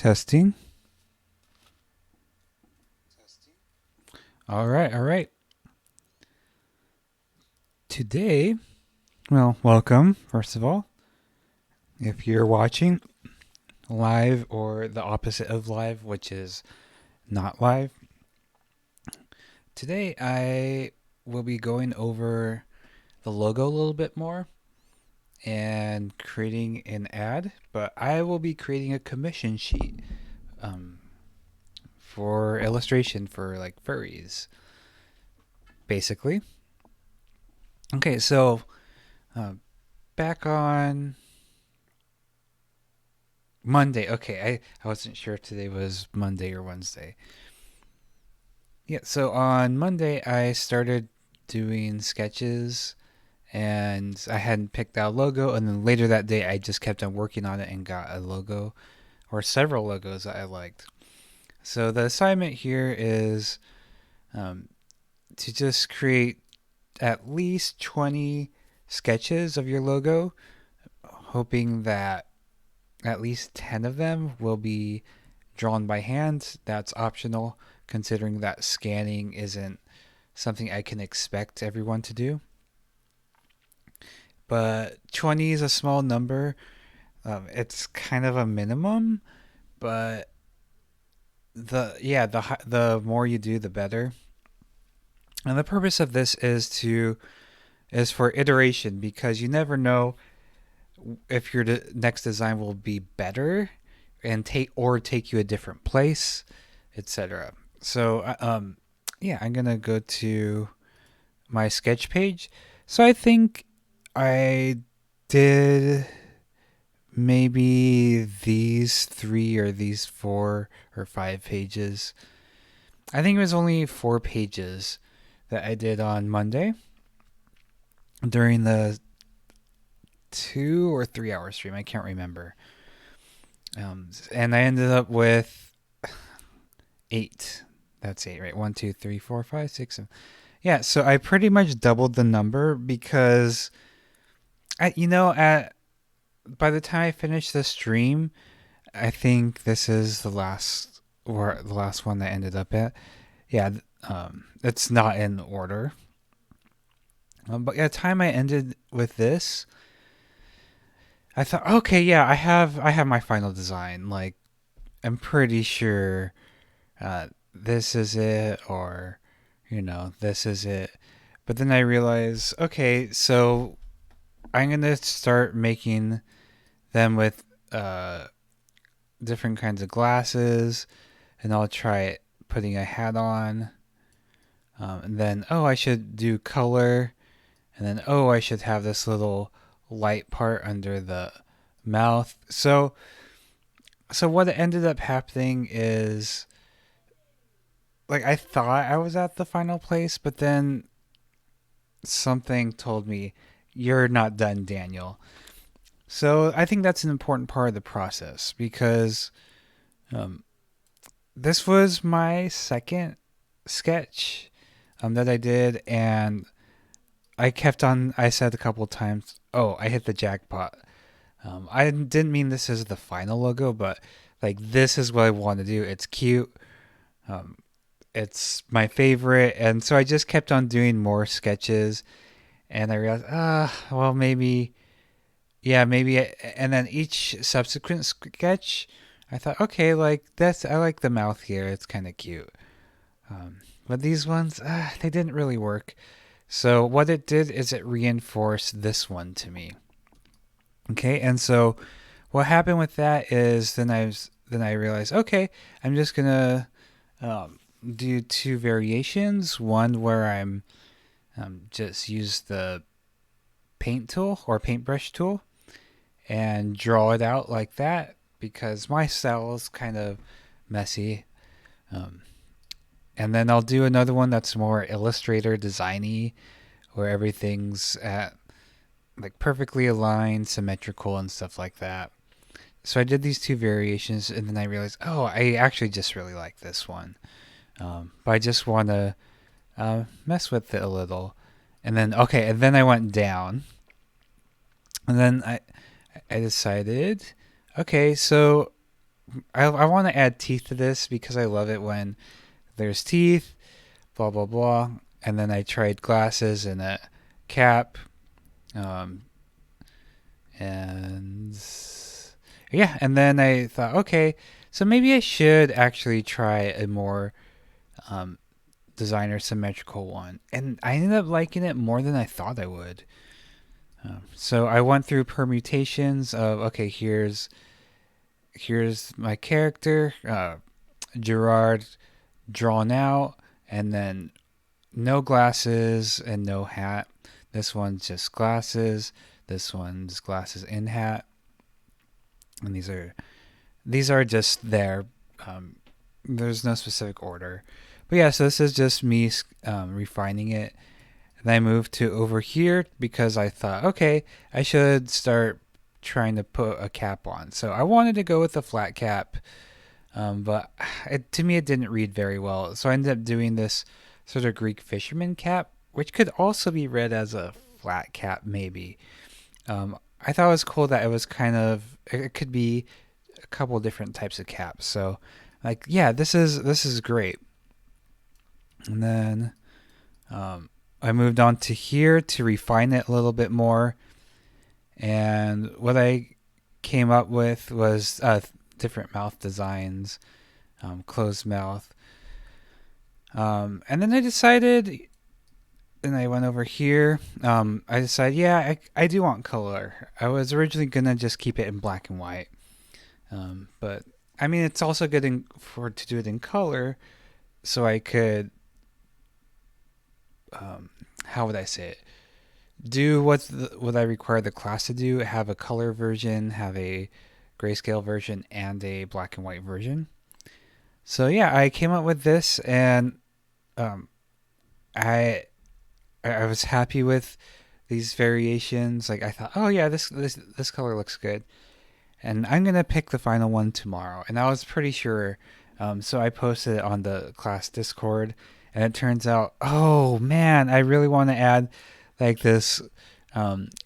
Testing. All right, all right. Today, well, welcome, first of all. If you're watching live or the opposite of live, which is not live, today I will be going over the logo a little bit more and creating an ad, but I will be creating a commission sheet um, for illustration for like furries, basically. Okay, so uh, back on Monday. Okay, I wasn't sure if today was Monday or Wednesday. Yeah, so on Monday I started doing sketches and I hadn't picked out a logo, and then later that day I just kept on working on it and got a logo or several logos that I liked. So the assignment here is to just create at least 20 sketches of your logo, hoping that at least 10 of them will be drawn by hand. That's optional, considering that scanning isn't something I can expect everyone to do. But 20 is a small number. It's kind of a minimum, but the more you do, the better. And the purpose of this is for iteration, because you never know if your next design will be better and take you a different place, etc. So yeah, I'm gonna go to my sketch page. So I think I did maybe these 3 or these 4 or 5 pages. I think it was only 4 pages that I did on Monday during the 2 or 3 hour stream. I can't remember. And I ended up with 8. That's 8, right? 1, 2, 3, 4, 5, 6, 7. Yeah, so I pretty much doubled the number because, at by the time I finish the stream, I think this is the last one that I ended up at. Yeah, it's not in order. But yeah, the time I ended with this, I thought, okay, yeah, I have my final design. Like, I'm pretty sure this is it, or this is it. But then I realized, okay, so I'm gonna start making them with different kinds of glasses, and I'll try putting a hat on. And then, I should do color, and then, I should have this little light part under the mouth. So what ended up happening is, like, I thought I was at the final place, but then something told me, "You're not done, Daniel." So I think that's an important part of the process, because um, this was my second sketch that I did, and I said a couple times, "Oh, I hit the jackpot." I didn't mean this is the final logo, but like, this is what I want to do. It's cute. Um, it's my favorite, and so I just kept on doing more sketches, and I realized, well, maybe, yeah, maybe, and then each subsequent sketch, I thought, okay, like, I like the mouth here. It's kind of cute. But these ones, they didn't really work. So what it did is it reinforced this one to me. Okay, and so what happened with that is then I realized, okay, I'm just gonna do 2 variations. One where I'm just use the paint tool or paintbrush tool and draw it out like that, because my style is kind of messy. Um, and then I'll do another one that's more Illustrator designy, where everything's at like perfectly aligned, symmetrical, and stuff like that. So I did these 2 variations, and then I realized, I actually just really like this one. But I just want to mess with it a little. And then I went down, and then I decided, okay, so I want to add teeth to this because I love it when there's teeth, blah blah blah. And then I tried glasses and a cap, um, and yeah, and then I thought, okay, so maybe I should actually try a more um, designer symmetrical one, and I ended up liking it more than I thought I would. So I went through permutations of okay, here's my character, Gerard, drawn out, and then no glasses and no hat. This one's just glasses. This one's glasses and hat, and these are just there. Um, there's no specific order, but yeah. So this is just me refining it. And I moved to over here because I thought, okay, I should start trying to put a cap on. So I wanted to go with a flat cap, but to me it didn't read very well. So I ended up doing this sort of Greek fisherman cap, which could also be read as a flat cap, maybe. I thought it was cool that it could be a couple different types of caps. So, like, yeah, this is great. And then I moved on to here to refine it a little bit more. And what I came up with was different mouth designs, closed mouth. And then I decided, and I went over here. I decided, yeah, I do want color. I was originally gonna just keep it in black and white, but I mean, it's also good to do it in color, so I could, how would I say it? Do what I require the class to do. Have a color version, have a grayscale version, and a black and white version. So yeah, I came up with this, and um, I I was happy with these variations. Like I thought, oh yeah, this color looks good, and I'm gonna pick the final one tomorrow. And I was pretty sure. So I posted it on the class Discord, and it turns out, oh man, I really want to add like this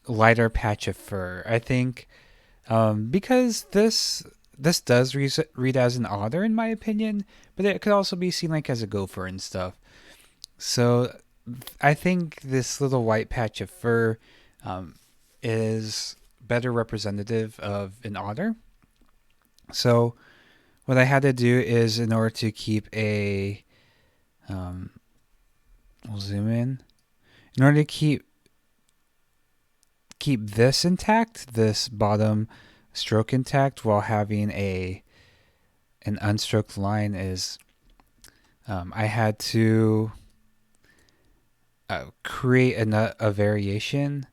lighter patch of fur. I think because this does read as an otter in my opinion, but it could also be seen like as a gopher and stuff. So I think this little white patch of fur um, is better representative of an otter. So what I had to do is, in order to keep we'll zoom in. In order to keep this intact, this bottom stroke intact, while having an unstroked line, is I had to create a variation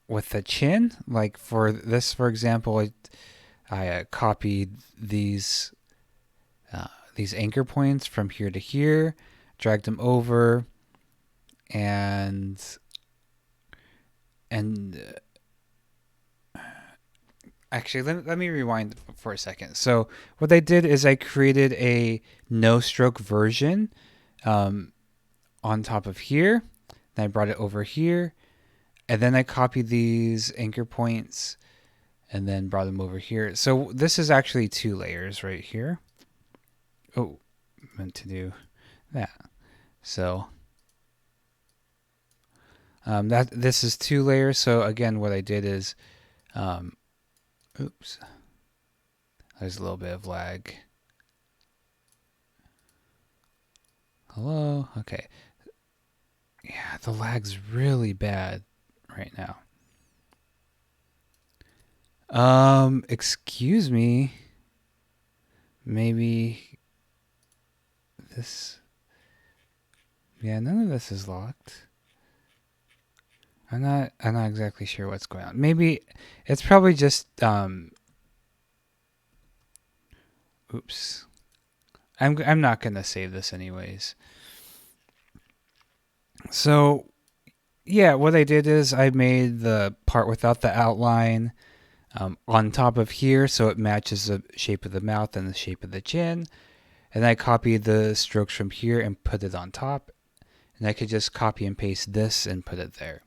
with the chin. Like for this, for example, I copied these anchor points from here to here, dragged them over, and actually let me rewind for a second. So what I did is I created a no stroke version on top of here. Then I brought it over here, and then I copied these anchor points and then brought them over here. So this is actually 2 layers right here. Oh, meant to do that. So that this is 2 layers. So again, what I did is, oops, there's a little bit of lag. Hello. Okay. Yeah, the lag's really bad right now. Excuse me. Maybe this. Yeah, none of this is locked. I'm not exactly sure what's going on. Maybe it's probably just oops. I'm not going to save this anyways. So, yeah, what I did is I made the part without the outline on top of here, so it matches the shape of the mouth and the shape of the chin. And I copied the strokes from here and put it on top. And I could just copy and paste this and put it there.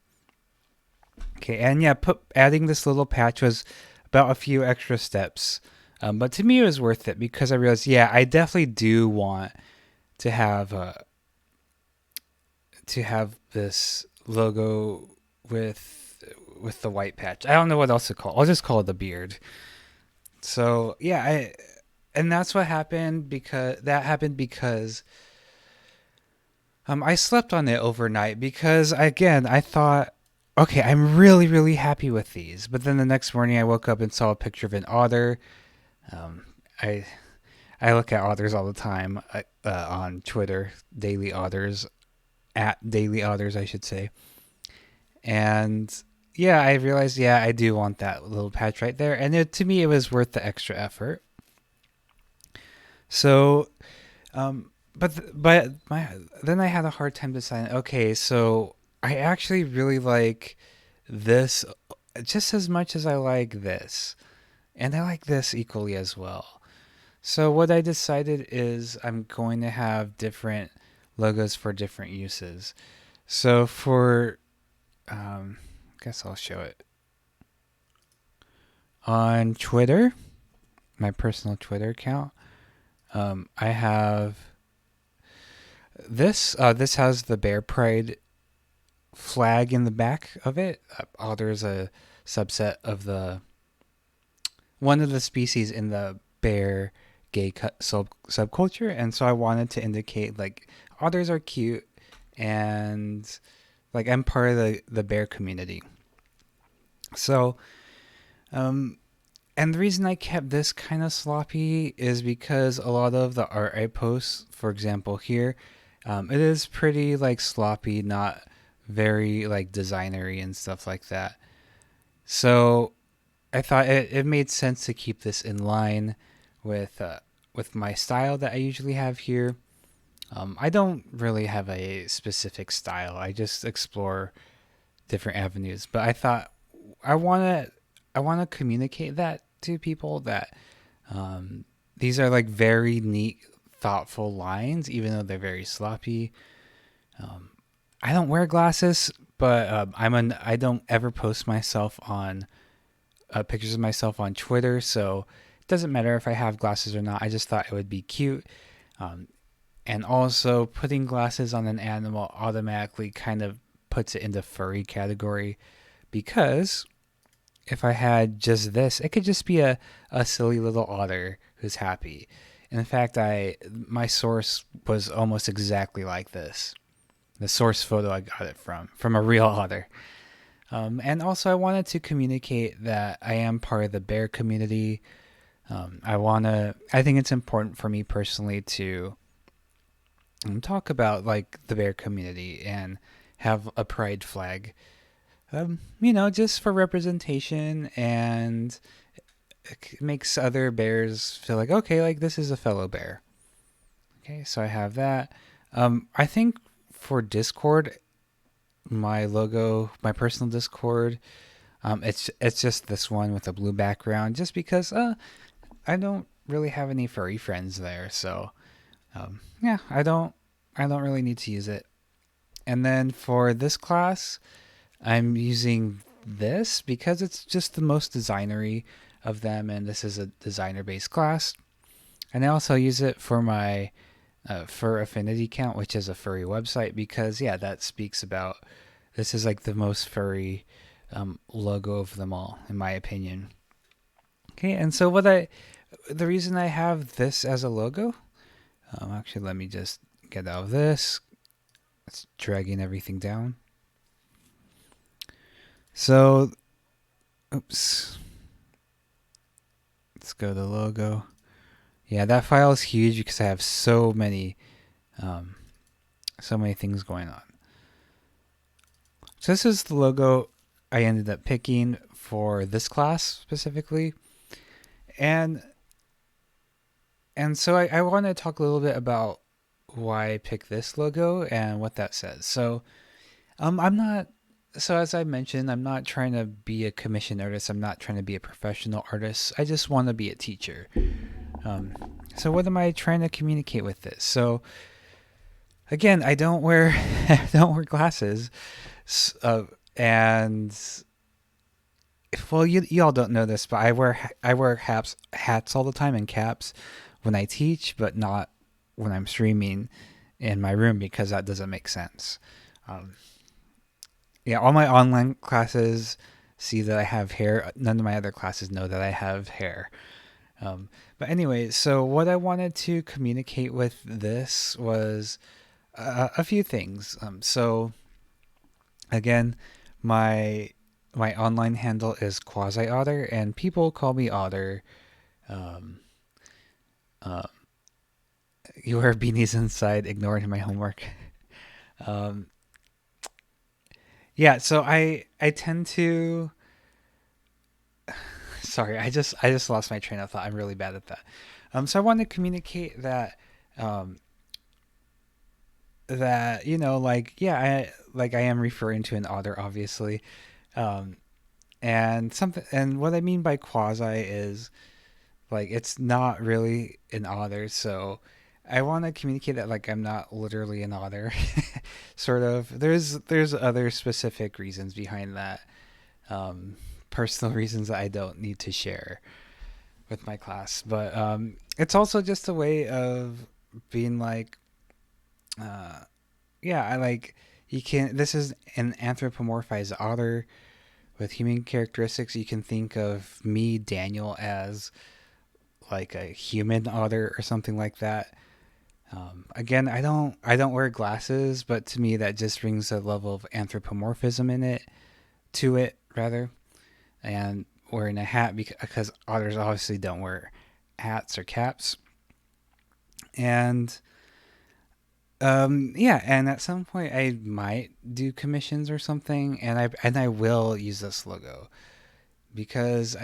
Okay, and yeah, adding this little patch was about a few extra steps. But to me, it was worth it because I realized, yeah, I definitely do want to have this logo with the white patch. I don't know what else to call it. I'll just call it the beard. So yeah, and that's what happened because I slept on it overnight because again I thought, okay, I'm really really happy with these. But then the next morning I woke up and saw a picture of an otter. Um, I I look at otters all the time on Twitter, daily otters at daily otters I should say, and yeah, I realized, yeah, I do want that little patch right there, and to me, it was worth the extra effort. So, but then I had a hard time deciding. Okay, so I actually really like this just as much as I like this, and I like this equally as well. So what I decided is I'm going to have different logos for different uses. So for I guess I'll show it on Twitter, my personal Twitter account. I have this. This has the Bear Pride flag in the back of it. Otter's a subset of the one of the species in the bear gay subculture, and so I wanted to indicate like otters are cute, and like I'm part of the bear community. So, um, and the reason I kept this kind of sloppy is because a lot of the art I post, for example, here, it is pretty like sloppy, not very like designery and stuff like that. So I thought it made sense to keep this in line with my style that I usually have here. I don't really have a specific style. I just explore different avenues. But I thought I want to I want to communicate that to people that um, these are like very neat, thoughtful lines, even though they're very sloppy. Um, I don't wear glasses, but I don't ever post myself on pictures of myself on Twitter, so it doesn't matter if I have glasses or not. I just thought it would be cute. Um, and also, putting glasses on an animal automatically kind of puts it in the furry category because if I had just this, it could just be a silly little otter who's happy. In fact, my source was almost exactly like this. The source photo I got it from a real otter. And also, I wanted to communicate that I am part of the bear community. I think it's important for me personally to talk about like the bear community and have a pride flag. Just for representation, and it makes other bears feel like, okay, like this is a fellow bear. Okay, so I have that. I think for Discord, my logo, my personal Discord, it's just this one with a blue background, just because I don't really have any furry friends there, so yeah, I don't really need to use it. And then for this class, I'm using this because it's just the most designery of them, and this is a designer-based class. And I also use it for my Fur Affinity account, which is a furry website, because yeah, that speaks about this is like the most furry logo of them all, in my opinion. Okay, and so the reason I have this as a logo, actually, let me just get out of this. It's dragging everything down. So, oops. Let's go to the logo. Yeah, that file is huge because I have um, so many things going on. So this is the logo I ended up picking for this class specifically, and so I want to talk a little bit about why I picked this logo and what that says. So I'm not. So as I mentioned, I'm not trying to be a commission artist. I'm not trying to be a professional artist. I just want to be a teacher. Um, so what am I trying to communicate with this? So again, I don't wear I don't wear glasses, and well, you all don't know this, but I wear hats all the time and caps when I teach, but not when I'm streaming in my room because that doesn't make sense. Um, yeah, all my online classes see that I have hair. None of my other classes know that I have hair. Um, but anyway, so what I wanted to communicate with this was a few things. So again, my my online handle is Quasi Otter, and people call me Otter. Um, uh, you wear beanies inside, ignoring my homework. Um, yeah, so I tend to. Sorry, I just lost my train of thought. I'm really bad at that. So I want to communicate that um, that like I am referring to an otter, obviously. Um, and what I mean by quasi is like it's not really an otter, so I want to communicate that like I'm not literally an otter. Sort of. There's other specific reasons behind that. Um, Personal reasons that I don't need to share with my class, but it's also just a way of being like, uh, yeah, I like you can. This is an anthropomorphized otter with human characteristics. You can think of me, Daniel, as like a human otter or something like that. Again, I don't wear glasses, but to me that just brings a level of anthropomorphism in it to it rather. And wearing a hat because otters obviously don't wear hats or caps. And yeah, and at some point I might do commissions or something, and I will use this logo because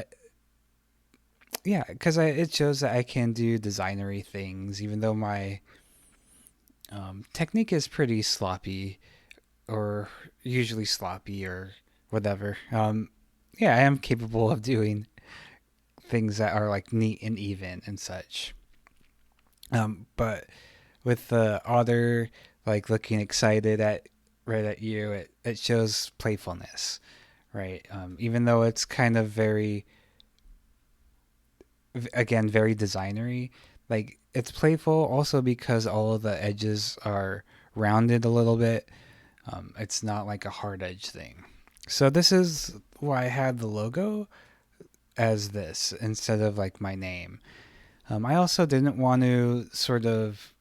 it shows that I can do designery things, even though my technique is pretty sloppy or usually sloppy or whatever. Yeah, I am capable of doing things that are like neat and even and such. But with the otter like looking excited at right at you, it shows playfulness, right? Even though it's kind of very again very designery, like it's playful also because all of the edges are rounded a little bit. It's not like a hard edge thing. So this is why I had the logo as this instead of like my name. I also didn't want to sort of.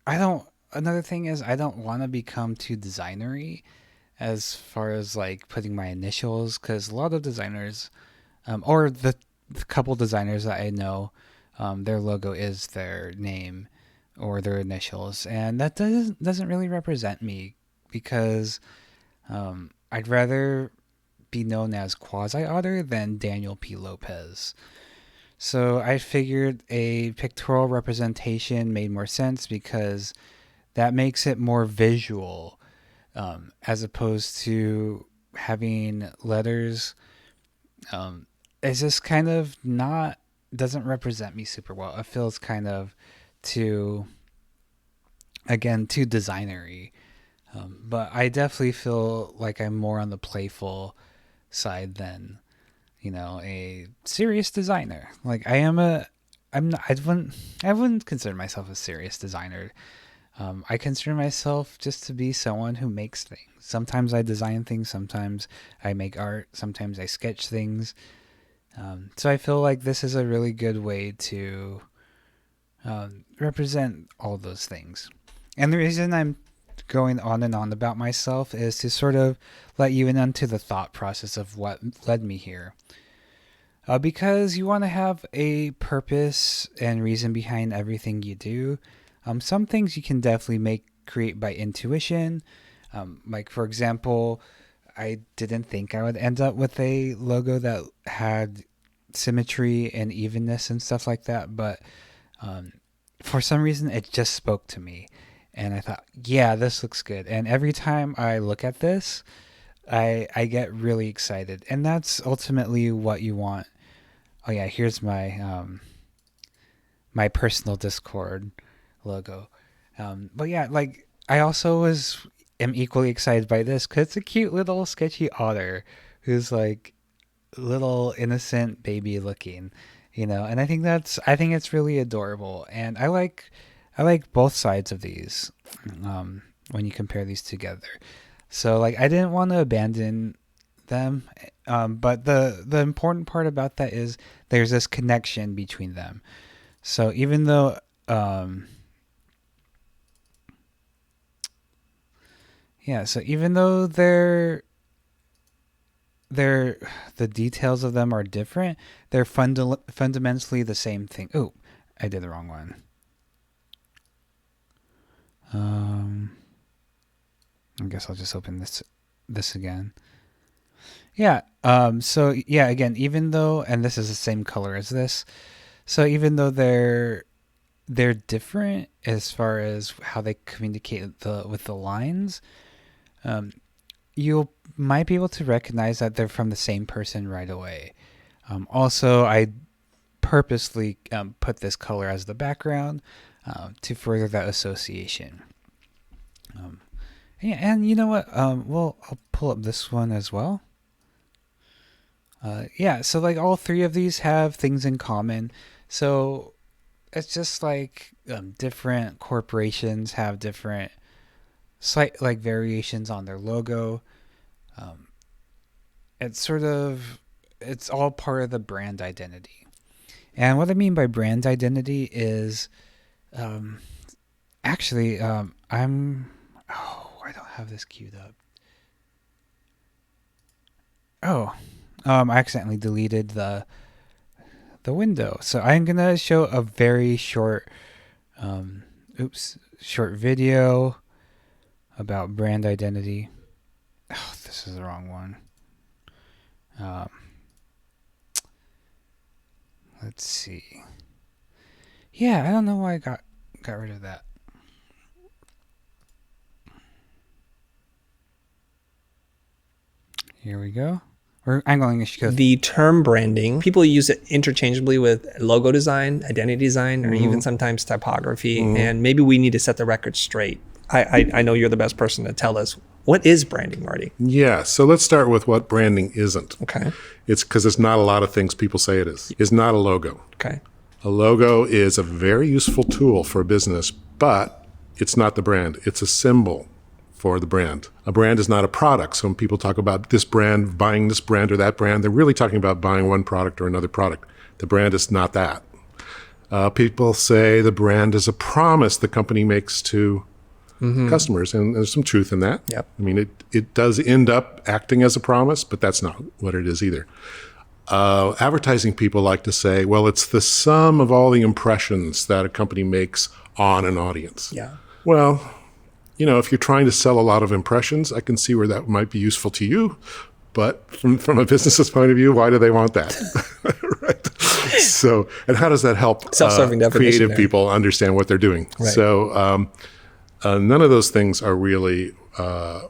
I don't. Another thing is I don't want to become too designery as far as like putting my initials because a lot of designers, or the couple designers that I know, their logo is their name or their initials, and that doesn't really represent me because I'd rather be known as Quasi Otter than Daniel P. Lopez. So I figured a pictorial representation made more sense because that makes it more visual, as opposed to having letters. It's just kind of not doesn't represent me super well. It feels kind of too again too designery. But I definitely feel like I'm more on the playful side than a serious designer. Like I'm not. I wouldn't consider myself a serious designer. I consider myself just to be someone who makes things. Sometimes I design things. Sometimes I make art. Sometimes I sketch things. So I feel like this is a really good way to represent all those things. And the reason I'm going on and on about myself is to sort of let you in onto the thought process of what led me here. Because you want to have a purpose and reason behind everything you do. Some things you can definitely create by intuition. Like for example, I didn't think I would end up with a logo that had symmetry and evenness and stuff like that, but um, for some reason it just spoke to me, and I thought, yeah, this looks good. And every time I look at this, I get really excited, and that's ultimately what you want. Oh yeah, here's my personal Discord logo. But yeah, like I also am equally excited by this because it's a cute little sketchy otter who's like little innocent baby looking, and I think it's really adorable, and I like both sides of these, when you compare these together. So like I didn't want to abandon them, but the important part about that is there's this connection between them. So even though yeah, so even though they're the details of them are different, they're fundamentally the same thing. Oh, I did the wrong one. I guess I'll just open this again. Yeah. So yeah, again, even though, and this is the same color as this, so even though they're different as far as how they communicate with the lines, um, you might be able to recognize that they're from the same person right away. Also, I purposely put this color as the background to further that association. Yeah, and you know what? Well, I'll pull up this one as well. Yeah, so like all three of these have things in common. So it's just like different corporations have different slight like variations on their logo. Um, it's all part of the brand identity. And what I mean by brand identity is um, actually I don't have this queued up. Oh, I accidentally deleted the window. So I'm gonna show a very short, um, short video about brand identity. Oh, this is the wrong one. Um, let's see. Yeah, I don't know why I got rid of that. Here we go. I'm going to go. The term branding, people use it interchangeably with logo design, identity design, or even sometimes typography. And maybe we need to set the record straight. I know you're the best person to tell us, what is branding, Marty? Yeah, so let's start with what branding isn't. Okay. It's because it's not a lot of things people say it is. It's not a logo. Okay. A logo is a very useful tool for a business, but it's not the brand. It's a symbol for the brand. A brand is not a product. So when people talk about this brand, buying this brand or that brand, they're really talking about buying one product or another product. The brand is not that. People say the brand is a promise the company makes to customers, and there's some truth in that. Yep. I mean, it does end up acting as a promise, but that's not what it is either. Advertising people like to say, well, it's the sum of all the impressions that a company makes on an audience. Yeah. Well, if you're trying to sell a lot of impressions, I can see where that might be useful to you. But from a business's point of view, why do they want that? Right. So, and how does that help Self-serving definition creative there. people understand what they're doing? Right. So none of those things are really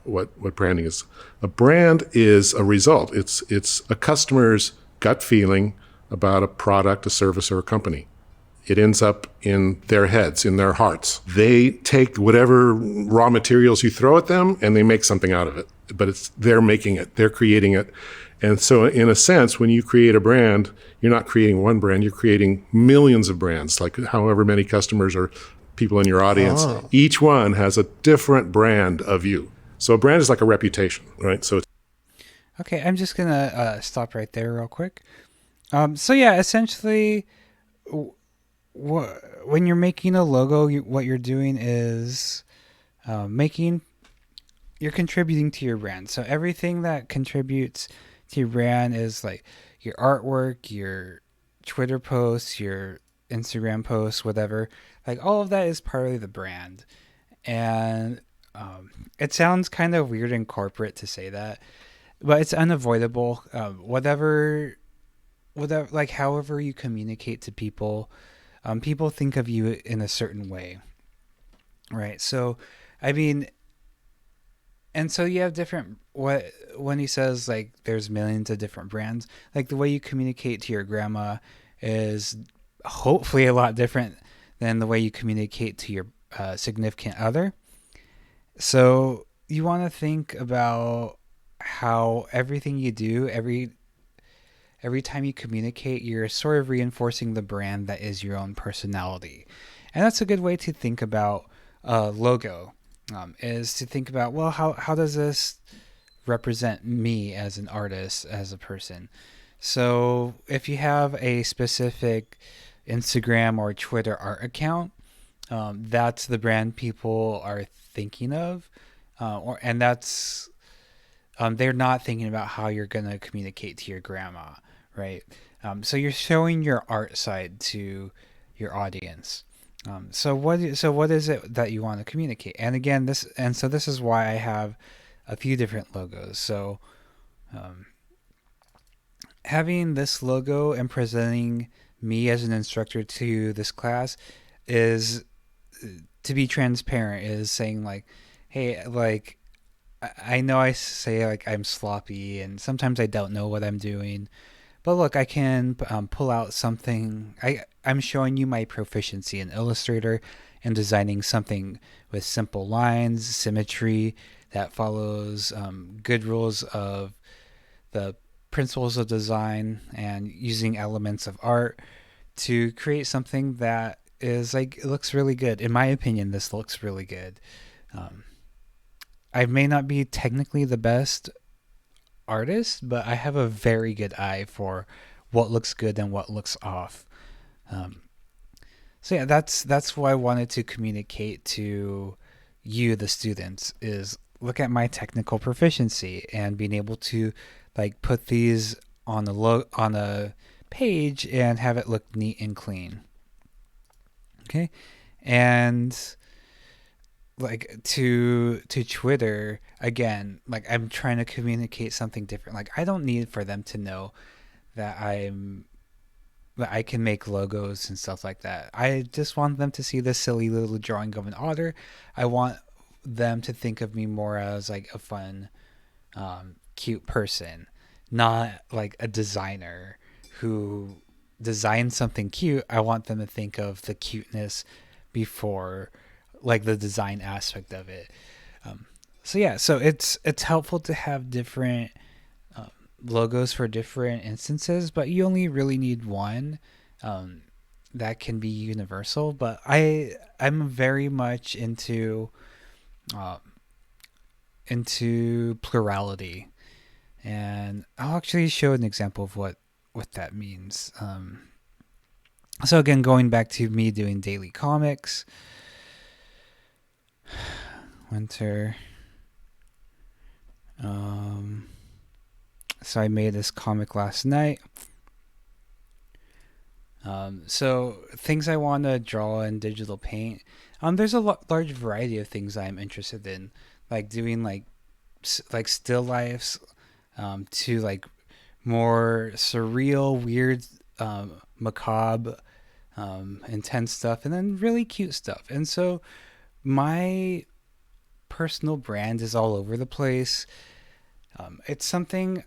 what branding is. A brand is a result. It's a customer's gut feeling about a product, a service, or a company. It ends up in their heads, in their hearts. They take whatever raw materials you throw at them and they make something out of it. But they're making it, they're creating it. And so in a sense, when you create a brand, you're not creating one brand, you're creating millions of brands, like however many customers or people in your audience. Oh. Each one has a different brand of you. So a brand is like a reputation, right? So Okay, I'm just gonna stop right there real quick. So yeah, essentially, when you're making a logo, what you're doing is you're contributing to your brand. So everything that contributes to your brand is like your artwork, your Twitter posts, your Instagram posts, whatever. Like all of that is part of the brand. And it sounds kind of weird and corporate to say that, but it's unavoidable. Whatever, like however you communicate to people, people think of you in a certain way, right? So, I mean, and so you have different when he says like there's millions of different brands, like the way you communicate to your grandma is hopefully a lot different than the way you communicate to your significant other. So you want to think about how everything you do, every time you communicate, you're sort of reinforcing the brand that is your own personality. And that's a good way to think about a logo, is to think about, well, how does this represent me as an artist, as a person? So if you have a specific Instagram or Twitter art account, that's the brand people are thinking of, and that's they're not thinking about how you're going to communicate to your grandma, right? So you're showing your art side to your audience. So what is it that you want to communicate? And again, this is why I have a few different logos. So having this logo and presenting me as an instructor to this class is, to be transparent, is saying like, hey, like, I know I say like I'm sloppy and sometimes I don't know what I'm doing, but look, I can pull out something. I'm showing you my proficiency in Illustrator and designing something with simple lines, symmetry that follows good rules of the principles of design, and using elements of art to create something that is like, it looks really good. In my opinion, this looks really good. I may not be technically the best artist, but I have a very good eye for what looks good and what looks off. So yeah, that's what I wanted to communicate to you, the students, is look at my technical proficiency and being able to like put these on a page and have it look neat and clean. Okay, and like to Twitter, again, like I'm trying to communicate something different. Like I don't need for them to know that I can make logos and stuff like that. I just want them to see this silly little drawing of an otter. I want them to think of me more as like a fun, cute person, not like a designer who designed something cute. I want them to think of the cuteness before like the design aspect of it. So yeah, so it's helpful to have different logos for different instances, but you only really need one that can be universal. But I'm very much into plurality, and I'll actually show an example of what that means. So again, going back to me doing daily comics, winter. So I made this comic last night. So things I want to draw in digital paint. There's a large variety of things I'm interested in, like doing like still lifes, to like more surreal, weird, macabre, intense stuff, and then really cute stuff. And so my personal brand is all over the place. It's something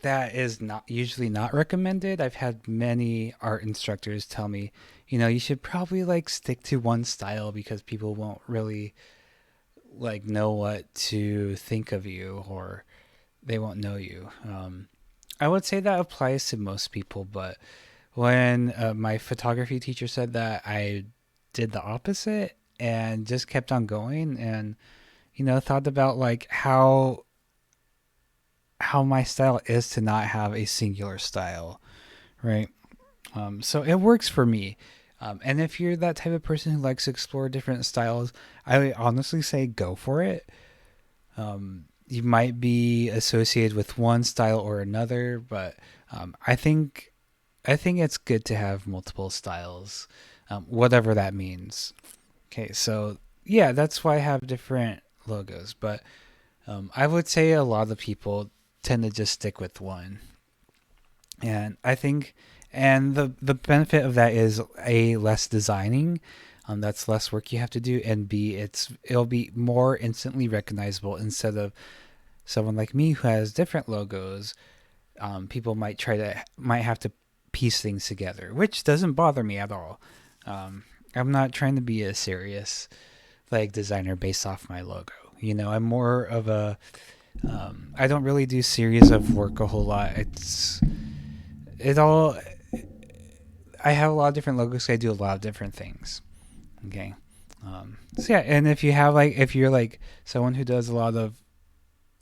that is usually not recommended. I've had many art instructors tell me, you should probably like stick to one style because people won't really like know what to think of you, or they won't know you. I would say that applies to most people, but when my photography teacher said that, I did the opposite and just kept on going, and thought about like how my style is to not have a singular style, right? So it works for me. And if you're that type of person who likes to explore different styles, I would honestly say go for it. You might be associated with one style or another, but I think it's good to have multiple styles, whatever that means. Okay, so yeah, that's why I have different logos, but I would say a lot of people tend to just stick with one. And I think, and the benefit of that is A, less designing, that's less work you have to do, and B, it'll be more instantly recognizable instead of someone like me who has different logos. People might have to piece things together, which doesn't bother me at all. I'm not trying to be a serious like designer based off my logo. I'm more of a I don't really do series of work a whole lot. it all. I have a lot of different logos. I do a lot of different things. Okay. So yeah, and if you're like someone who does a lot of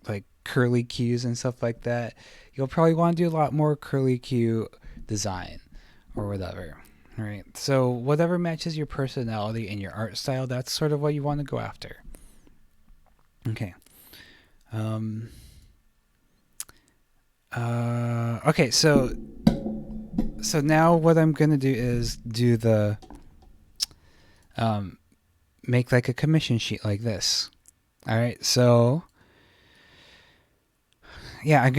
like curly cues and stuff like that, you'll probably want to do a lot more curly cue design or whatever. Right. So whatever matches your personality and your art style, that's sort of what you want to go after. Okay. Okay, so now what I'm gonna do is do the make like a commission sheet like this. All right, so yeah,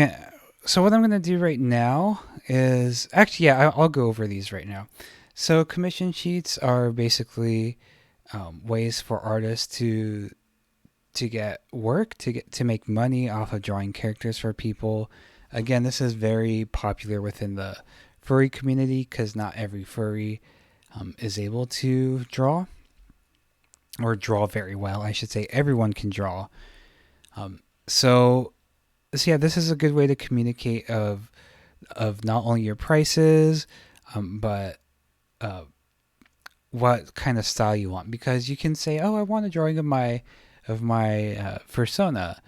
so what I'm gonna do right now is actually, yeah, I'll go over these right now. So commission sheets are basically ways for artists to get work, to make money off of drawing characters for people. Again, this is very popular within the furry community because not every furry is able to draw, or draw very well, I should say. Everyone can draw. So yeah, this is a good way to communicate of not only your prices, but what kind of style you want. Because you can say, oh, I want a drawing of my persona.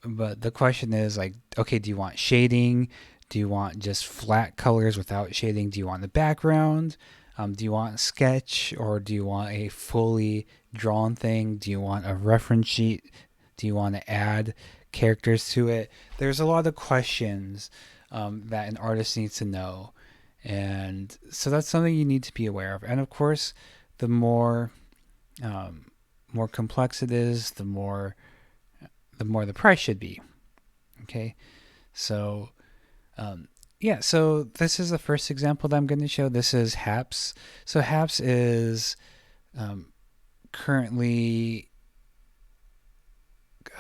But the question is like, okay, do you want shading? Do you want just flat colors without shading? Do you want the background? Do you want sketch, or do you want a fully drawn thing? Do you want a reference sheet? Do you want to add characters to it? There's a lot of questions that an artist needs to know. And so that's something you need to be aware of. And of course, the more complex it is, the more the price should be. Okay, so yeah, so this is the first example that I'm going to show. This is Haps. So Haps is currently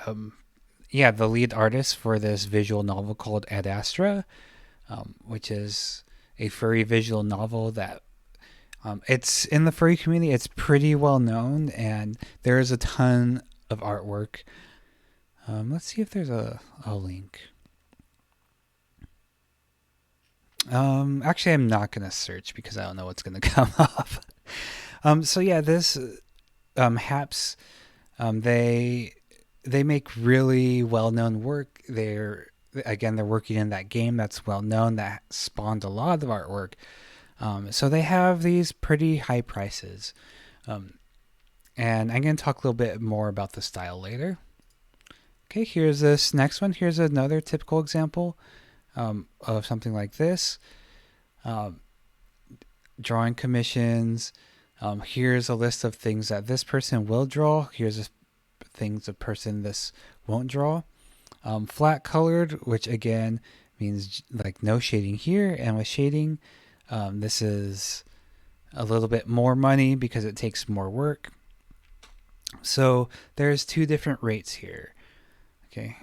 the lead artist for this visual novel called Ad Astra, which is a furry visual novel that it's in the furry community. It's pretty well known, and there is a ton of artwork. Let's see if there's a link. Actually, I'm not gonna search because I don't know what's gonna come up. So yeah, this Haps, they make really well-known work. They're working in that game that's well-known, that spawned a lot of artwork. So they have these pretty high prices. And I'm going to talk a little bit more about the style later. Okay, here's this next one. Here's another typical example of something like this. Drawing commissions. Here's a list of things that this person will draw. Here's things a person this won't draw. Flat colored, which again means like no shading here. And with shading, this is a little bit more money because it takes more work. So there's two different rates here. Okay.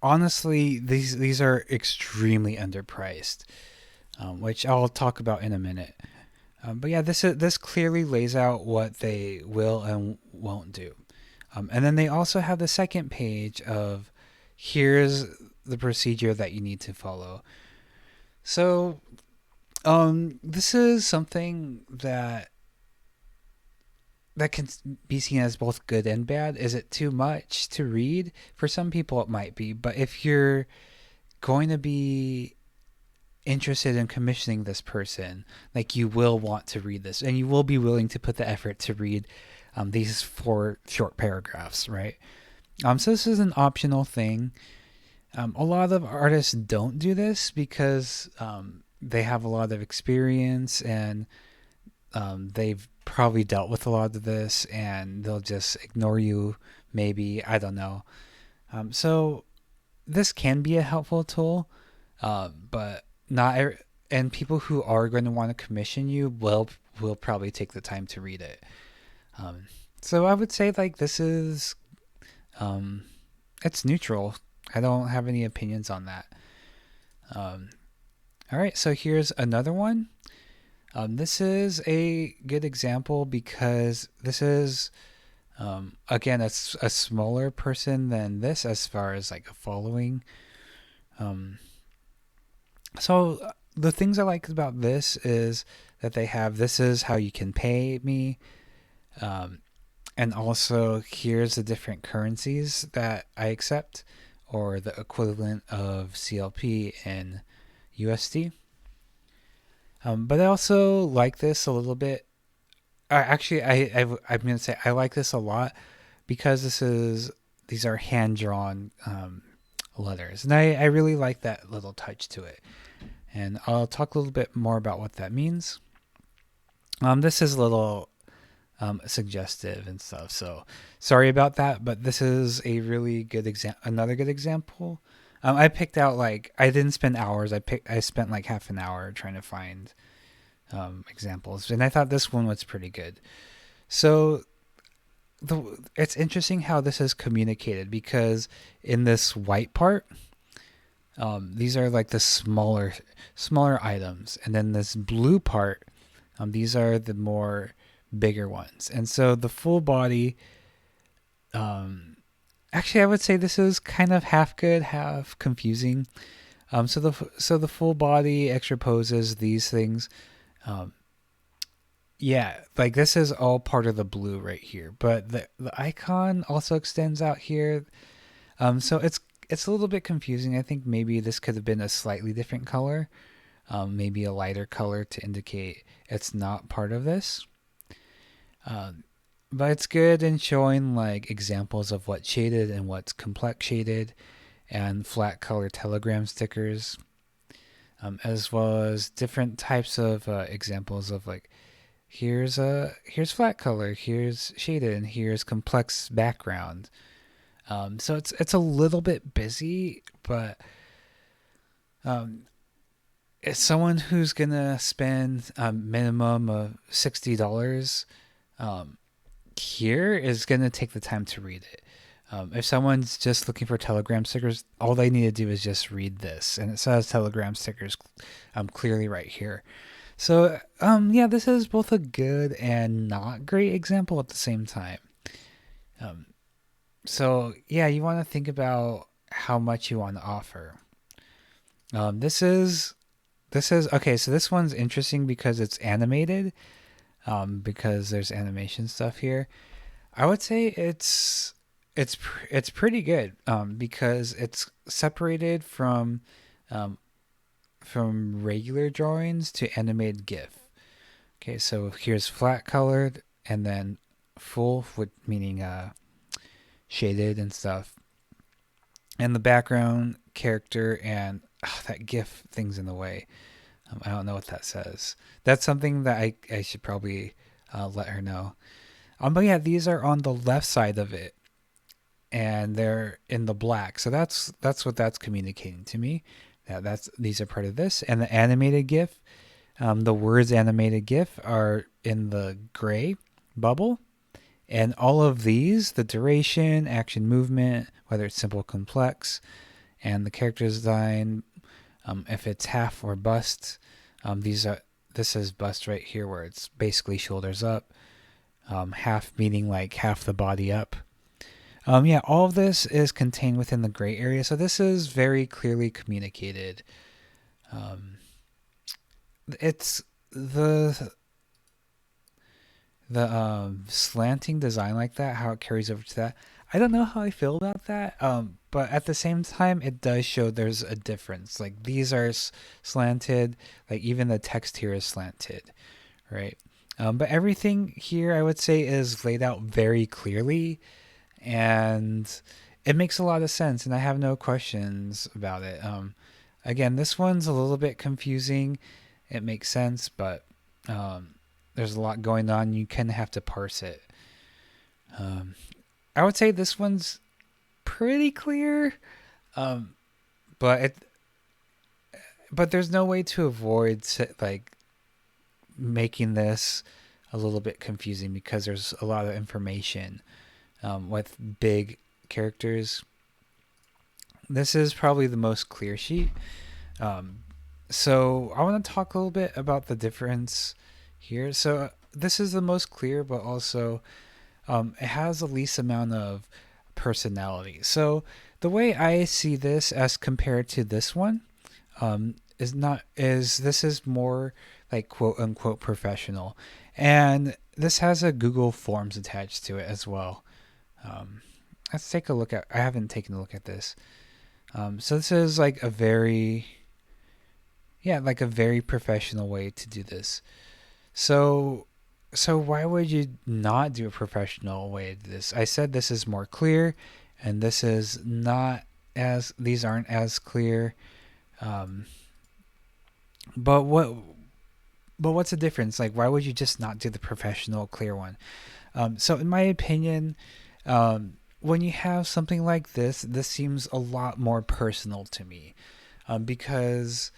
Honestly, these are extremely underpriced, which I'll talk about in a minute. But yeah, this clearly lays out what they will and won't do. And then they also have the second page of here's the procedure that you need to follow. So this is something that can be seen as both good and bad. Is it too much to read? For some people it might be, but if you're going to be interested in commissioning this person, like, you will want to read this, and you will be willing to put the effort to read these 4 short paragraphs, right? So this is an optional thing. A lot of artists don't do this because they have a lot of experience, and they've probably dealt with a lot of this, and they'll just ignore you, maybe. I don't know. So this can be a helpful tool, but not and people who are going to want to commission you will probably take the time to read it. So I would say, like, this is it's neutral. I don't have any opinions on that. All right, so here's another one. This is a good example because this is, again, it's a smaller person than this as far as like a following. So the things I like about this is that they have, this is how you can pay me. And also here's the different currencies that I accept, or the equivalent of CLP and USD. But I also like this a little bit. Actually, I'm going to say I like this a lot because these are hand drawn letters, and I really like that little touch to it. And I'll talk a little bit more about what that means. This is a little suggestive and stuff, so sorry about that. But this is a really good another good example. I picked out, like, I didn't spend hours. I spent like half an hour trying to find examples, and I thought this one was pretty good. So it's interesting how this is communicated, because in this white part, these are like the smaller items, and then this blue part, these are the more bigger ones. And so the full body, actually I would say this is kind of half good, half confusing. So the full body extra poses, these things, yeah, like this is all part of the blue right here, but the icon also extends out here. So it's a little bit confusing. I think maybe this could have been a slightly different color, maybe a lighter color to indicate it's not part of this. But it's good in showing like examples of what's shaded and what's complex shaded, and flat color telegram stickers, as well as different types of examples of, like, here's flat color, here's shaded, and here's complex background. So it's a little bit busy, but as someone who's gonna spend a minimum of $60, here is gonna take the time to read it. If someone's just looking for telegram stickers, all they need to do is just read this, and it says telegram stickers clearly right here. So yeah, this is both a good and not great example at the same time. So yeah, you want to think about how much you want to offer. This is okay. So this one's interesting because it's animated, because there's animation stuff here. I would say it's pretty good, because it's separated from regular drawings to animated GIF. Okay, so here's flat colored, and then full, meaning shaded and stuff, and the background character, and that GIF thing's in the way. I don't know what that says. That's something that I should probably let her know. But yeah, these are on the left side of it, and they're in the black. So that's what that's communicating to me. These are part of this. And the animated GIF, the words animated GIF are in the gray bubble. And all of these, the duration, action, movement, whether it's simple, complex, and the character design, if it's half or bust, this is bust right here, where it's basically shoulders up, half meaning like half the body up. Yeah, all of this is contained within the gray area, so this is very clearly communicated. It's the slanting design like that, how it carries over to that. I don't know how I feel about that, but at the same time, it does show there's a difference. Like, these are slanted, like even the text here is slanted, right? But everything here, I would say, is laid out very clearly, and it makes a lot of sense, and I have no questions about it. Again, this one's a little bit confusing. It makes sense, but there's a lot going on. You kind of have to parse it. I would say this one's pretty clear, but there's no way to avoid like making this a little bit confusing, because there's a lot of information with big characters. This is probably the most clear sheet. So I want to talk a little bit about the difference here. So this is the most clear, but also it has the least amount of personality. So the way I see this as compared to this one, this is more like quote unquote professional, and this has a Google Forms attached to it as well. Let's take a look at. I haven't taken a look at this. So this is like a very professional way to do this. So why would you not do a professional way to do this? I said this is more clear, and this is not as, these aren't as clear. But what's the difference? Like, why would you just not do the professional clear one? So in my opinion, when you have something like this seems a lot more personal to me, because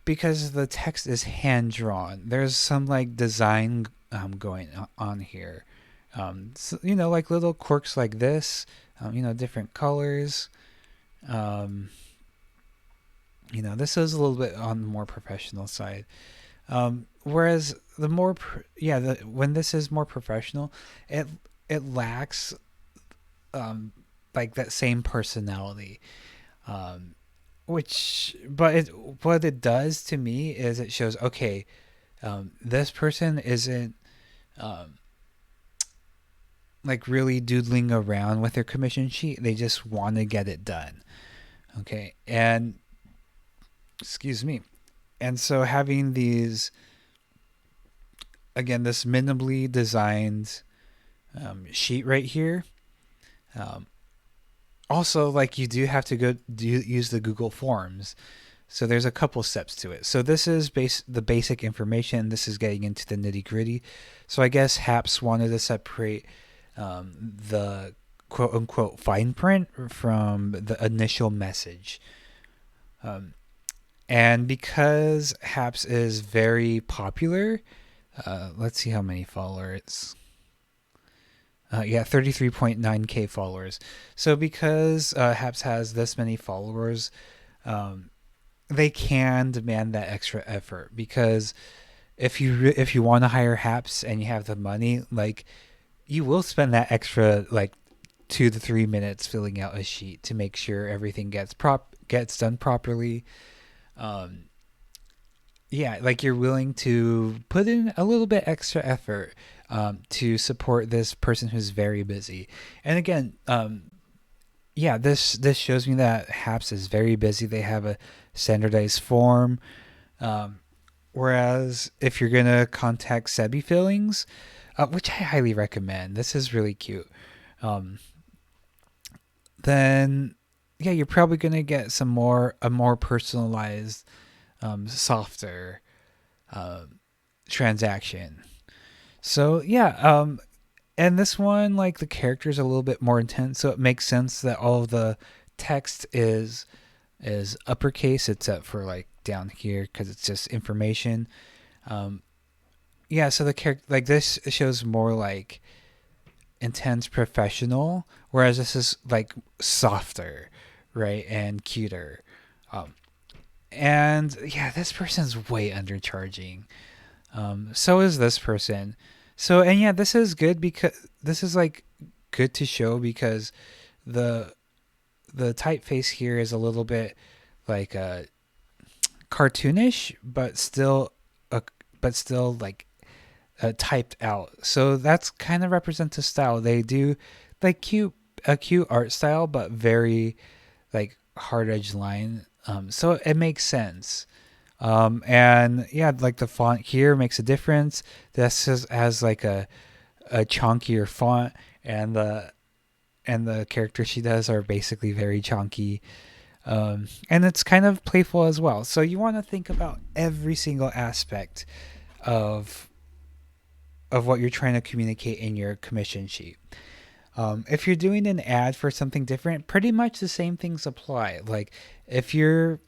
the text is hand drawn. There's some like design going on here. So, like little quirks like this, different colors. This is a little bit on the more professional side. Whereas the more, when this is more professional, it lacks like that same personality. What it does to me is it shows, okay, this person isn't like really doodling around with their commission sheet. They just want to get it done. Okay. And excuse me. And so having these, again, this minimally designed sheet right here, also, like, you do have to use the Google Forms. So there's a couple steps to it. So this is the basic information. This is getting into the nitty gritty. So I guess HAPS wanted to separate the quote unquote fine print from the initial message. And because HAPS is very popular, let's see how many followers. 33.9k followers. So because HAPS has this many followers, they can demand that extra effort, because if you want to hire HAPS and you have the money, like, you will spend that extra like 2 to 3 minutes filling out a sheet to make sure everything gets done properly. Like, you're willing to put in a little bit extra effort to support this person who's very busy. And again, this shows me that HAPS is very busy. They have a standardized form. Whereas if you're going to contact Sebi Fillings, which I highly recommend, this is really cute, then you're probably going to get a more personalized, softer transaction. So and this one, like, the character is a little bit more intense, so it makes sense that all of the text is uppercase, except for like down here, because it's just information. So the character, like, this shows more like intense professional, whereas this is like softer, right, and cuter. And this person's way undercharging. So is this person. So, and this is good, because this is like good to show, because the typeface here is a little bit like cartoonish, but still like typed out. So that's kind of represents a style. They do like a cute art style, but very like hard edge line. So it makes sense. And like the font here makes a difference. This has like a chunkier font, and the character she does are basically very chunky. And it's kind of playful as well. So you want to think about every single aspect of what you're trying to communicate in your commission sheet. If you're doing an ad for something different, pretty much the same things apply. Like, if you're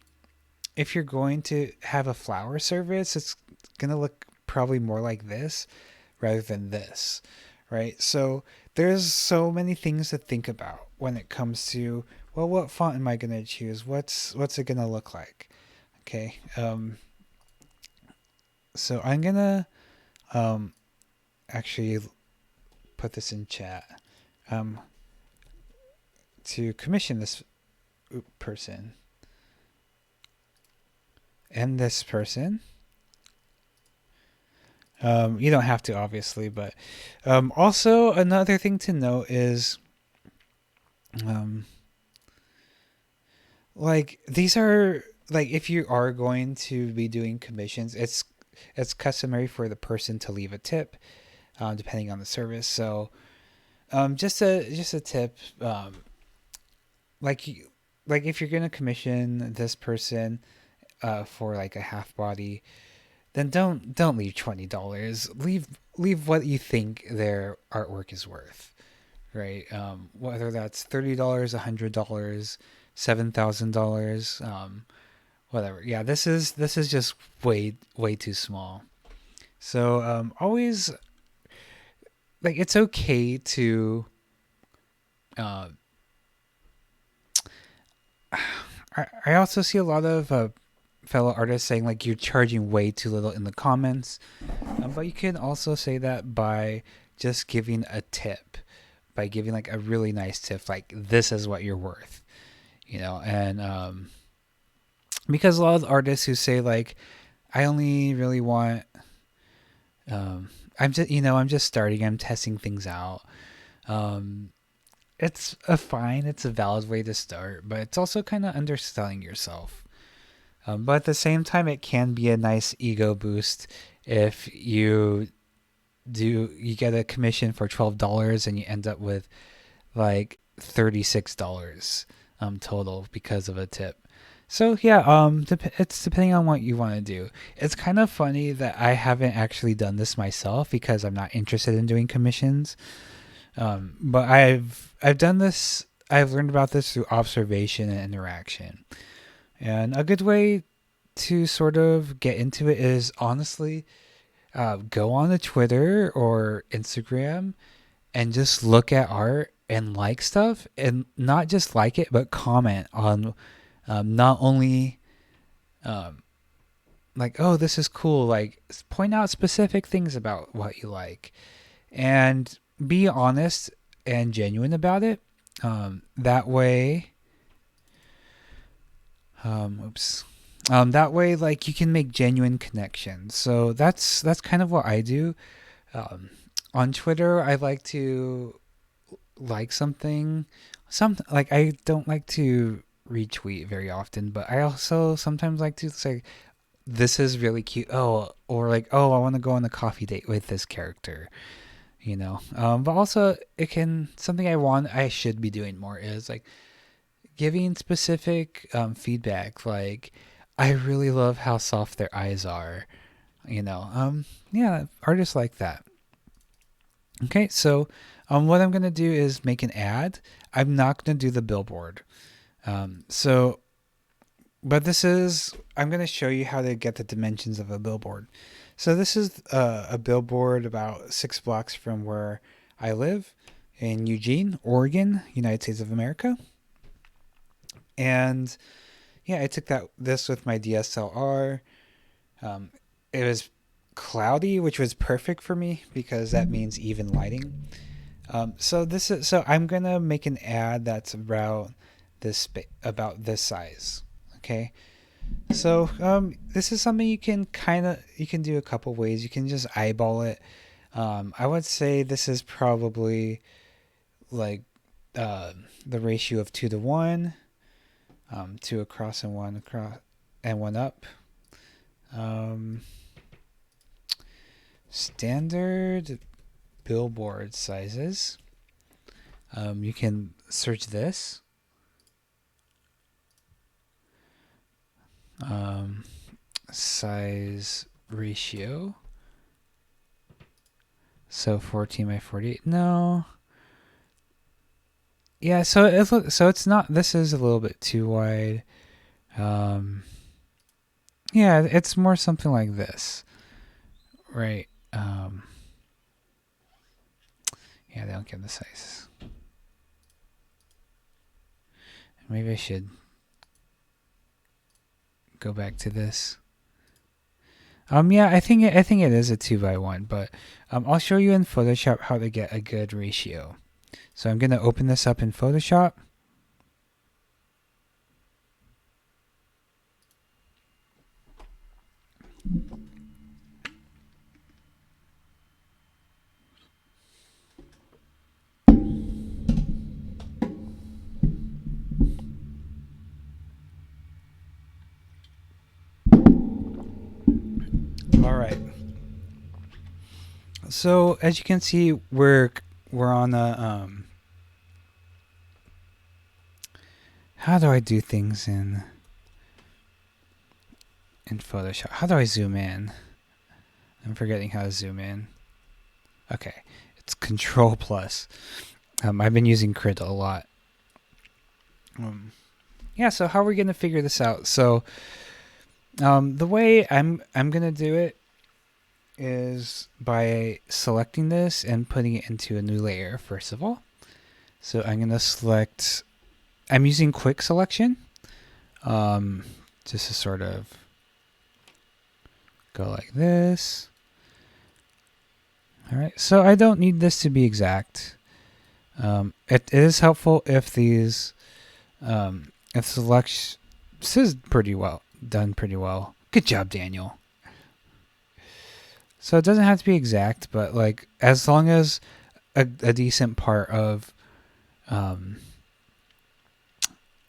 going to have a flower service, it's going to look probably more like this rather than this, right? So there's so many things to think about when it comes to, well, what font am I going to choose? What's it going to look like? Okay. So I'm going to actually put this in chat to commission this person. and this person. You don't have to, obviously, but also another thing to note is like these are like if you are going to be doing commissions, it's customary for the person to leave a tip, depending on the service. So just a tip, like like if you're gonna commission this person for like a half body, then don't leave $20. Leave what you think their artwork is worth, right? Whether that's $30, $100, $7,000, whatever. Yeah, this is just way too small. So always like it's okay to. Uh, I also see a lot of fellow artists saying like you're charging way too little in the comments, but you can also say that by just giving a tip, by giving like a really nice tip, like this is what you're worth, and because a lot of artists who say like I only really want, I'm just starting, I'm testing things out. It's a valid way to start, but it's also kind of underselling yourself. But at the same time, it can be a nice ego boost if you get a commission for $12 and you end up with like $36 total because of a tip. So yeah, it's depending on what you want to do. It's kind of funny that I haven't actually done this myself because I'm not interested in doing commissions. But I've done this. I've learned about this through observation and interaction. And a good way to sort of get into it is honestly go on a Twitter or Instagram and just look at art and like stuff, and not just like it, but comment on not only like, oh, this is cool, like point out specific things about what you like and be honest and genuine about it. That way, that way, like you can make genuine connections. So that's kind of what I do. On Twitter, I like to like something. Like I don't like to retweet very often, but I also sometimes like to say, "This is really cute." Oh, or like, "Oh, I want to go on a coffee date with this character." But also something I should be doing more is like giving specific feedback, like I really love how soft their eyes are, yeah, artists like that. Okay, so what I'm gonna do is make an ad. I'm not gonna do the billboard. So but I'm gonna show you how to get the dimensions of a billboard. So this is a billboard about 6 blocks from where I live in Eugene, Oregon, United States of America. And yeah, I took this with my DSLR. It was cloudy, which was perfect for me because that means even lighting. So I'm gonna make an ad that's about about this size. Okay. So this is something you can do a couple ways. You can just eyeball it. I would say this is probably like the ratio of 2 to 1, 2 across and 1 across and 1 up. Standard billboard sizes. You can search this. Size ratio. So 14 by 48. No. Yeah, so it's not. This is a little bit too wide. Yeah, it's more something like this, right? Yeah, they don't give the size. Maybe I should go back to this. Yeah, I think it is a 2 by 1, but I'll show you in Photoshop how to get a good ratio. So I'm gonna open this up in Photoshop. All right. So as you can see, we're on a how do I do things in Photoshop? How do I zoom in? I'm forgetting how to zoom in. Okay, it's Control plus. I've been using Crit a lot. Yeah, so how are we gonna figure this out? So the way I'm gonna do it is by selecting this and putting it into a new layer first of all. So I'm gonna select. I'm using quick selection, just to sort of go like this. All right, so I don't need this to be exact. It is helpful if these, if selection. This is done pretty well. Good job, Daniel. So it doesn't have to be exact, but like as long as a decent part of,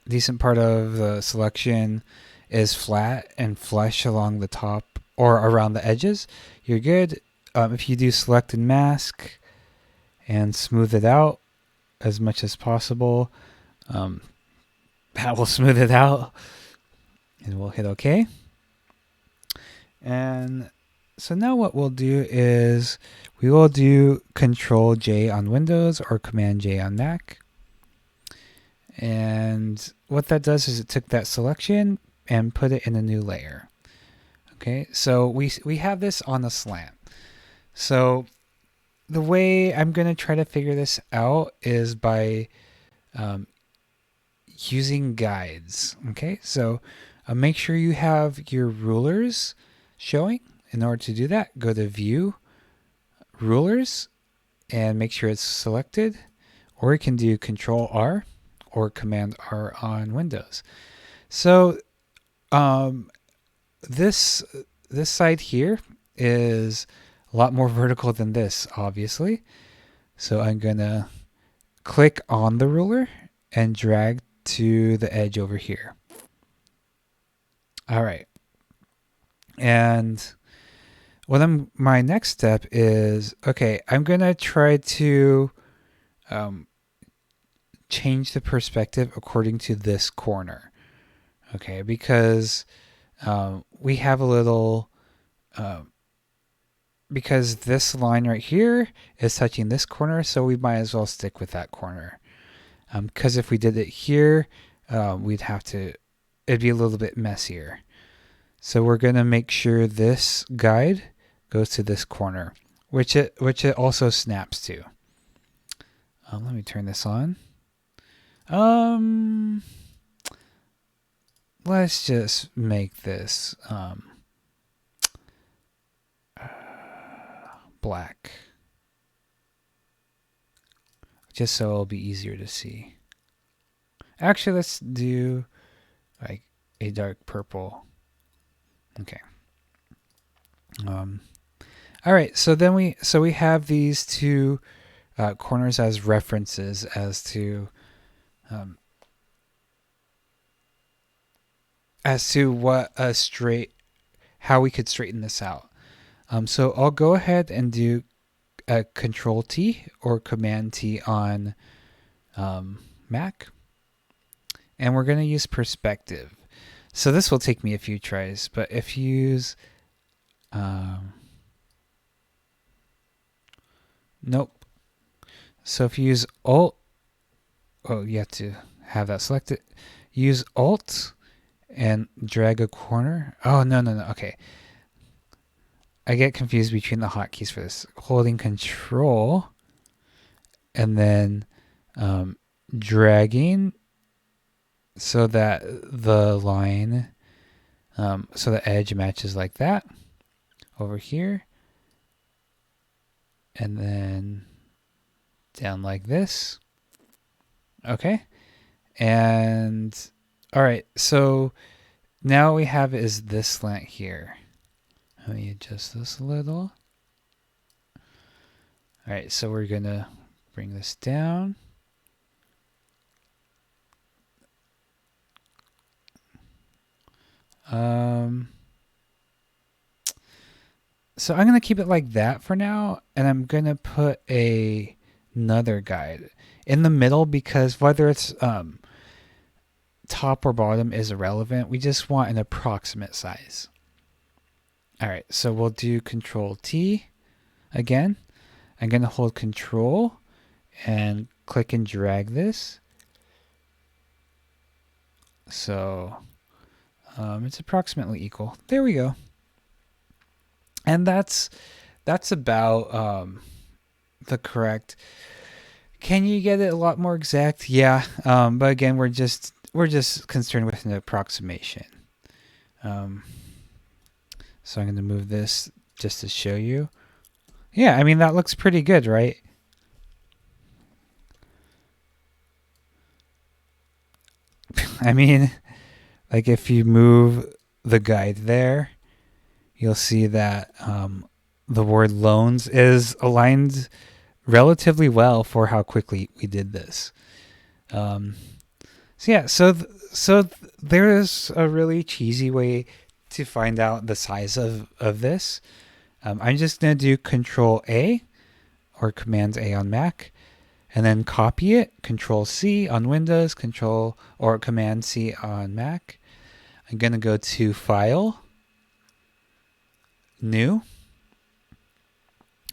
the selection is flat and flush along the top or around the edges, you're good. If you do select and mask and smooth it out as much as possible, that will smooth it out, and we'll hit OK. And so now what we'll do is we will do Control J on Windows or Command J on Mac. And what that does is it took that selection and put it in a new layer. Okay, so we have this on a slant. So the way I'm going to try to figure this out is by using guides. Okay, so make sure you have your rulers showing. In order to do that, go to View, Rulers, and make sure it's selected. Or you can do Control R or Command R on Windows. So this side here is a lot more vertical than this, obviously. So I'm going to click on the ruler and drag to the edge over here. All right. And my next step is, okay, I'm going to try to change the perspective according to this corner. Okay, because we have a little, because this line right here is touching this corner, so we might as well stick with that corner. Because if we did it here, it'd be a little bit messier. So we're going to make sure this guide goes to this corner, which it also snaps to. Let me turn this on. Let's just make this black, just so it'll be easier to see. Actually, let's do like a dark purple. Okay. All right. So then we have these two corners as references as to how we could straighten this out. So I'll go ahead and do Control T or Command T on Mac, and we're going to use perspective. So this will take me a few tries, but if you use nope. So if you use Alt, you have to have that selected. Use Alt and drag a corner. Oh, no. Okay. I get confused between the hotkeys for this. Holding Control and then dragging so that the line, so the edge matches like that over here. And then down like this. Okay. And all right. So now we have is this slant here. Let me adjust this a little. All right. So we're going to bring this down. So I'm going to keep it like that for now, and I'm going to put another guide in the middle because whether it's top or bottom is irrelevant. We just want an approximate size. All right, so we'll do Control T again. I'm going to hold Control and click and drag this. So it's approximately equal. There we go. And that's about the correct. Can you get it a lot more exact? Yeah, but again, we're just concerned with an approximation. So I'm going to move this just to show you. Yeah, I mean, that looks pretty good, right? I mean, like if you move the guide there, you'll see that the word loans is aligned relatively well for how quickly we did this. So yeah, so there is a really cheesy way to find out the size of this. I'm just going to do Control A or Command A on Mac and then copy it, Control C on Windows, Control or Command C on Mac. I'm going to go to File, New,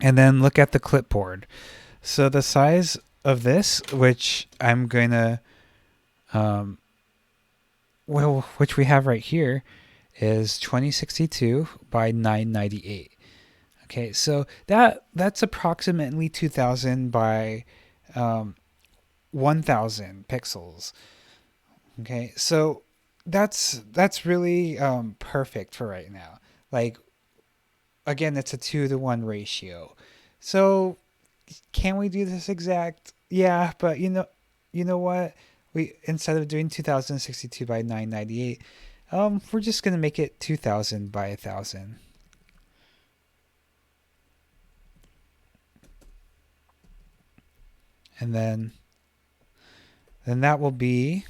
and then look at the clipboard. So the size of this, which I'm going to, which we have right here, is 2062 by 998. Okay, so that's approximately 2000 by 1000 pixels. Okay, so that's really perfect for right now. Like, again, it's a 2-to-1 ratio. So can we do this exact? Yeah, but you know what? We, instead of doing 2062 by 998, we're just gonna make it 2000 by 1000. And then that will be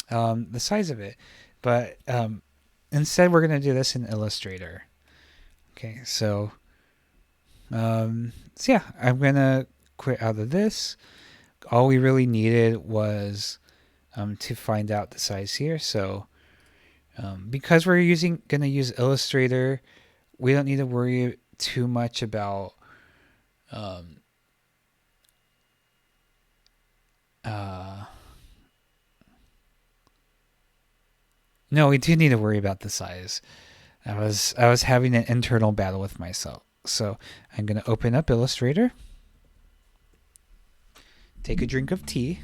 the size of it. But instead, we're going to do this in Illustrator. Okay, so yeah, I'm going to quit out of this. All we really needed was to find out the size here. So because we're going to use Illustrator, we don't need to worry too much about no, we do need to worry about the size. I was having an internal battle with myself. So I'm going to open up Illustrator, take a drink of tea.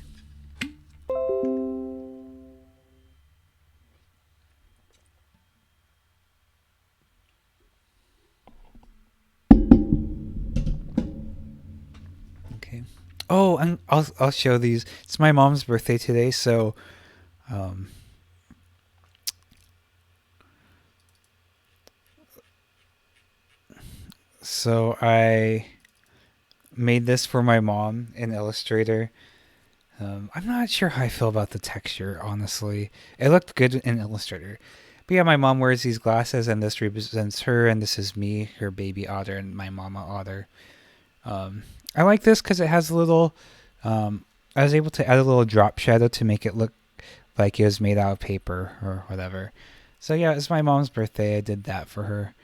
Okay. Oh, and I'll show these. It's my mom's birthday today, so so I made this for my mom in Illustrator. I'm not sure how I feel about the texture, honestly. It looked good in Illustrator. But yeah, my mom wears these glasses, and this represents her, and this is me, her baby otter, and my mama otter. I like this because it has a little... I was able to add a little drop shadow to make it look like it was made out of paper or whatever. So yeah, it's my mom's birthday. I did that for her.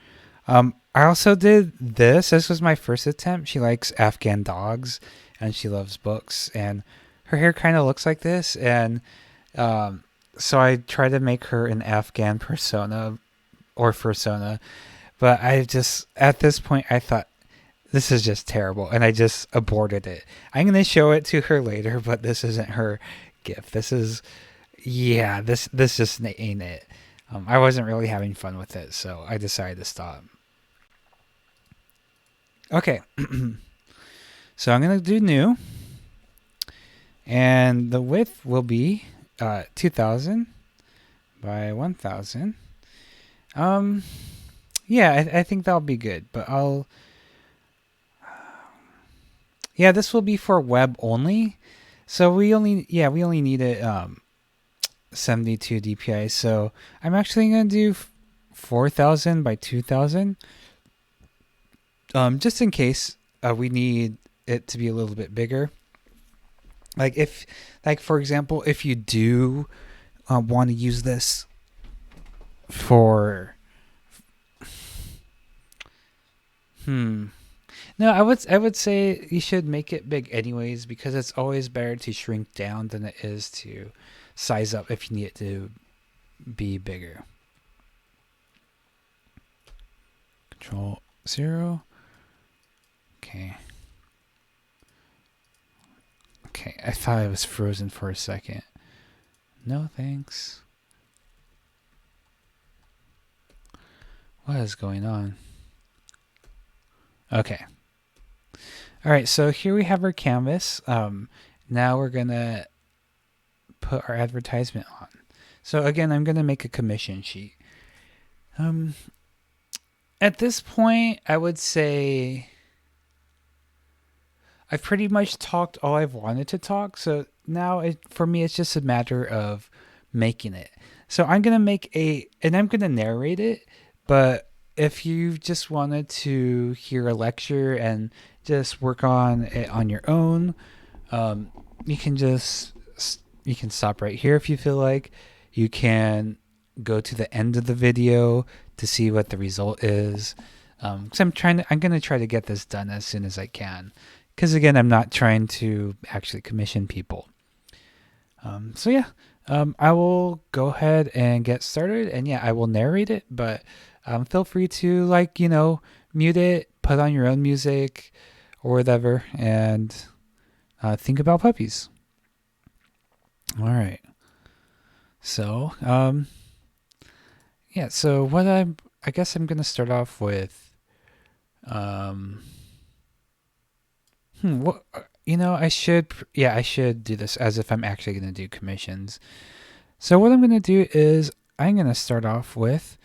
I also did this. This was my first attempt. She likes Afghan dogs, and she loves books, and her hair kind of looks like this. And so I tried to make her an Afghan persona, but I just, at this point, I thought, this is just terrible, and I just aborted it. I'm going to show it to her later, but this isn't her gift. This is, yeah, this just ain't it. I wasn't really having fun with it, so I decided to stop. Okay, so I'm going to do new, and the width will be 2000 by 1000. Yeah, I think that'll be good, but yeah, this will be for web only. So we only need it 72 dpi. So I'm actually going to do 4000 by 2000. just in case we need it to be a little bit bigger. Like for example, if you do want to use this for, no, I would say you should make it big anyways, because it's always better to shrink down than it is to size up if you need it to be bigger. Control 0. Okay. Okay, I thought I was frozen for a second. No thanks. What is going on? Okay. All right, so here we have our canvas. Now we're gonna put our advertisement on. So again, I'm gonna make a commission sheet. At this point, I would say I've pretty much talked all I've wanted to talk. So now for me, it's just a matter of making it. So I'm going to make and I'm going to narrate it. But if you just wanted to hear a lecture and just work on it on your own, you can stop right here if you feel like. You can go to the end of the video to see what the result is. So I'm going to try to get this done as soon as I can. Because again, I'm not trying to actually commission people. So yeah, I will go ahead and get started, and yeah, I will narrate it, but feel free to mute it, put on your own music or whatever, and think about puppies. All right. So, yeah, so I guess I'm going to start off with, I should do this as if I'm actually going to do commissions. So what I'm going to do is I'm going to start off with,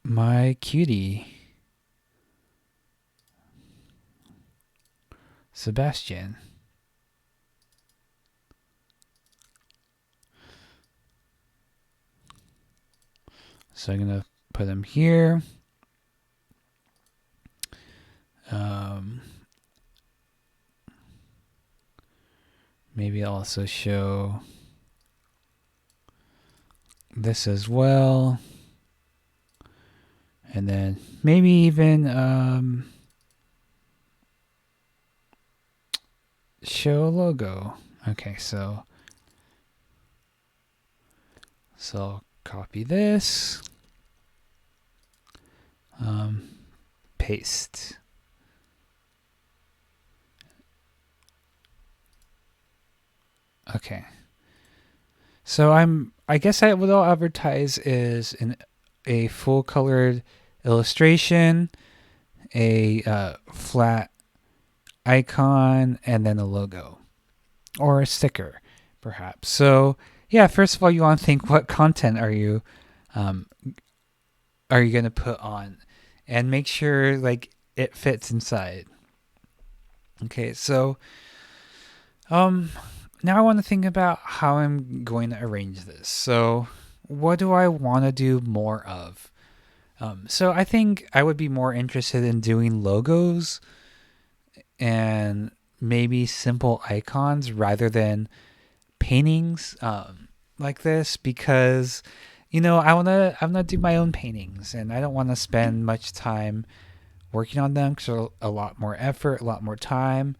my cutie, Sebastian. So I'm going to put him here. Maybe I'll also show this as well. And then maybe even show a logo. Okay, so I'll copy this. Paste. Okay. So I guess what I'll advertise is a full colored illustration, a flat icon, and then a logo or a sticker, perhaps. So yeah, first of all, you want to think, what content are you going to put on, and make sure it fits inside. Okay, so now I want to think about how I'm going to arrange this. So what do I want to do more of? So I think I would be more interested in doing logos and maybe simple icons rather than paintings like this, because I want to do my own paintings, and I don't want to spend much time working on them, because a lot more effort, a lot more time.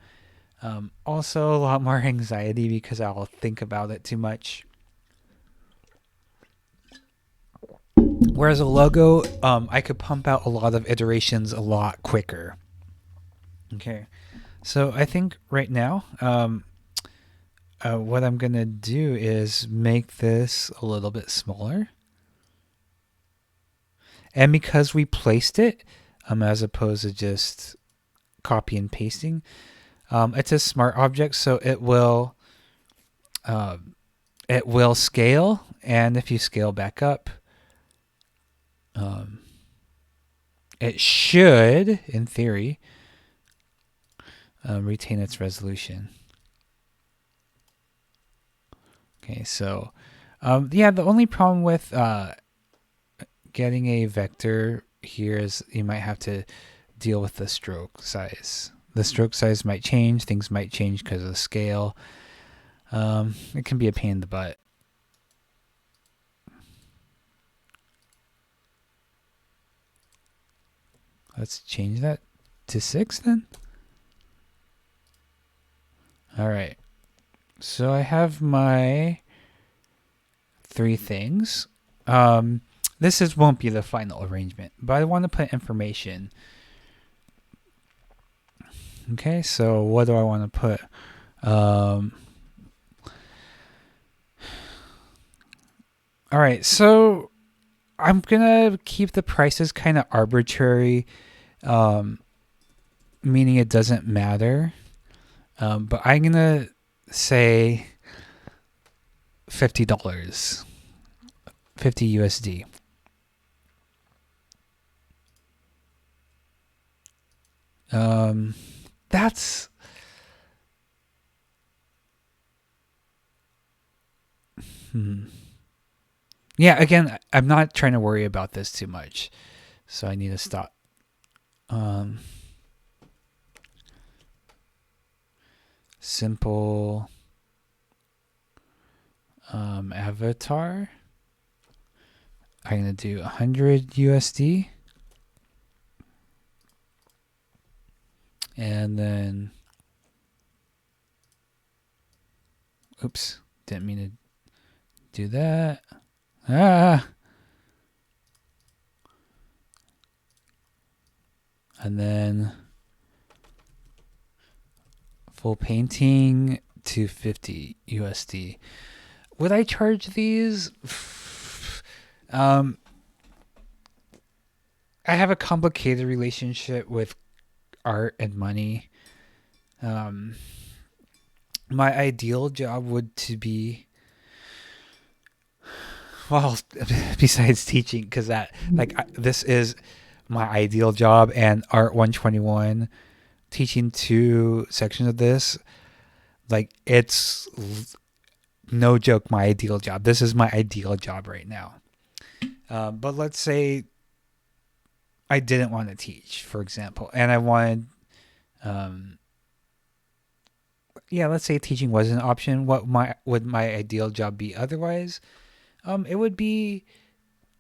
Also a lot more anxiety, because I'll think about it too much. Whereas a logo, I could pump out a lot of iterations a lot quicker. Okay, so I think right now, what I'm going to do is make this a little bit smaller. And because we placed it, as opposed to just copy and pasting, it's a smart object, so it will scale, and if you scale back up, it should, in theory, retain its resolution. Okay, so the only problem with getting a vector here is you might have to deal with the stroke size. The stroke size might change. Things might change because of the scale. It can be a pain in the butt. Let's change that to 6 then. All right. So I have my 3 things. This won't be the final arrangement, but I want to put information. Okay, so what do I want to put? All right, so I'm gonna keep the prices kind of arbitrary, meaning it doesn't matter. But I'm gonna say $50, 50 USD. That's yeah, again, I'm not trying to worry about this too much, so I need to stop. Simple avatar. I'm gonna do 100 USD, and then oops, didn't mean to do that. And then full painting, 250 USD. Would I charge these? I have a complicated relationship with art and money. My ideal job would to be, well, besides teaching, because this is my ideal job, and Art 121 teaching 2 sections of this, like, it's no joke my ideal job. This is my ideal job right now. But let's say I didn't want to teach, for example, and I wanted, let's say teaching was an option. What would my ideal job be otherwise? It would be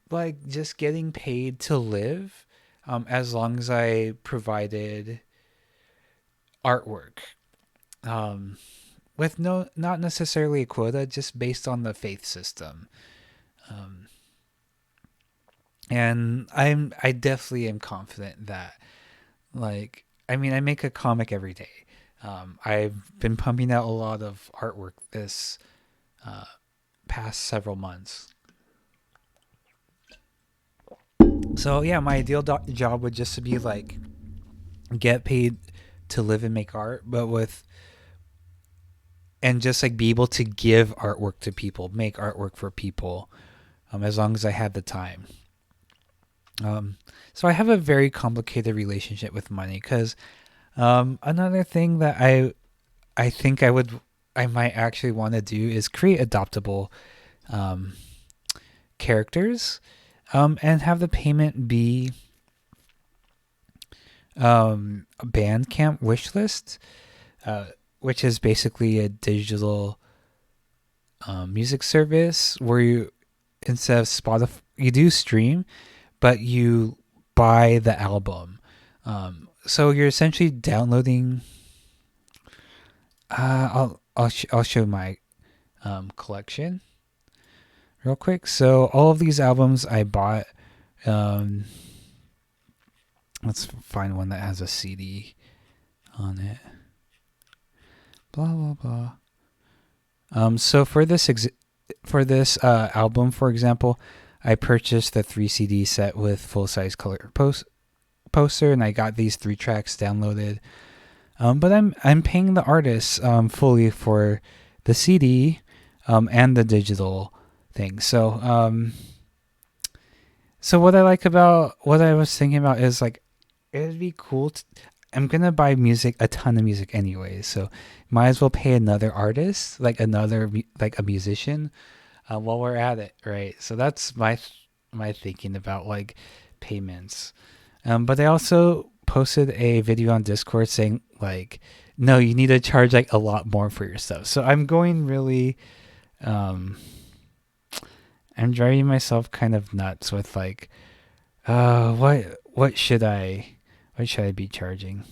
like just getting paid to live, as long as I provided artwork, with not necessarily a quota, just based on the faith system. And I definitely am confident that, like, I mean, I make a comic every day. I've been pumping out a lot of artwork this past several months. So yeah, my ideal job would just to be like get paid to live and make art, and just like be able to give artwork to people, make artwork for people, as long as I had the time. So I have a very complicated relationship with money, because another thing that I think I might actually want to do is create adoptable characters, and have the payment be a Bandcamp wishlist, which is basically a digital music service where you, instead of Spotify, you do stream, but you buy the album. So you're essentially downloading. I'll show my collection real quick. So all of these albums I bought. Let's find one that has a CD on it. Blah blah blah. So for this album, for example, I purchased the 3 CD set with full size color poster, and I got these 3 tracks downloaded. But I'm paying the artist fully for the CD and the digital thing. So what I like about what I was thinking about is, like, it'd be cool. I'm gonna buy a ton of music anyway, so might as well pay another artist, like a musician, while we're at it, right? So that's my my thinking about like payments. But they also posted a video on Discord saying like, no, you need to charge like a lot more for your stuff. So I'm going really, I'm driving myself kind of nuts with like, what should I be charging?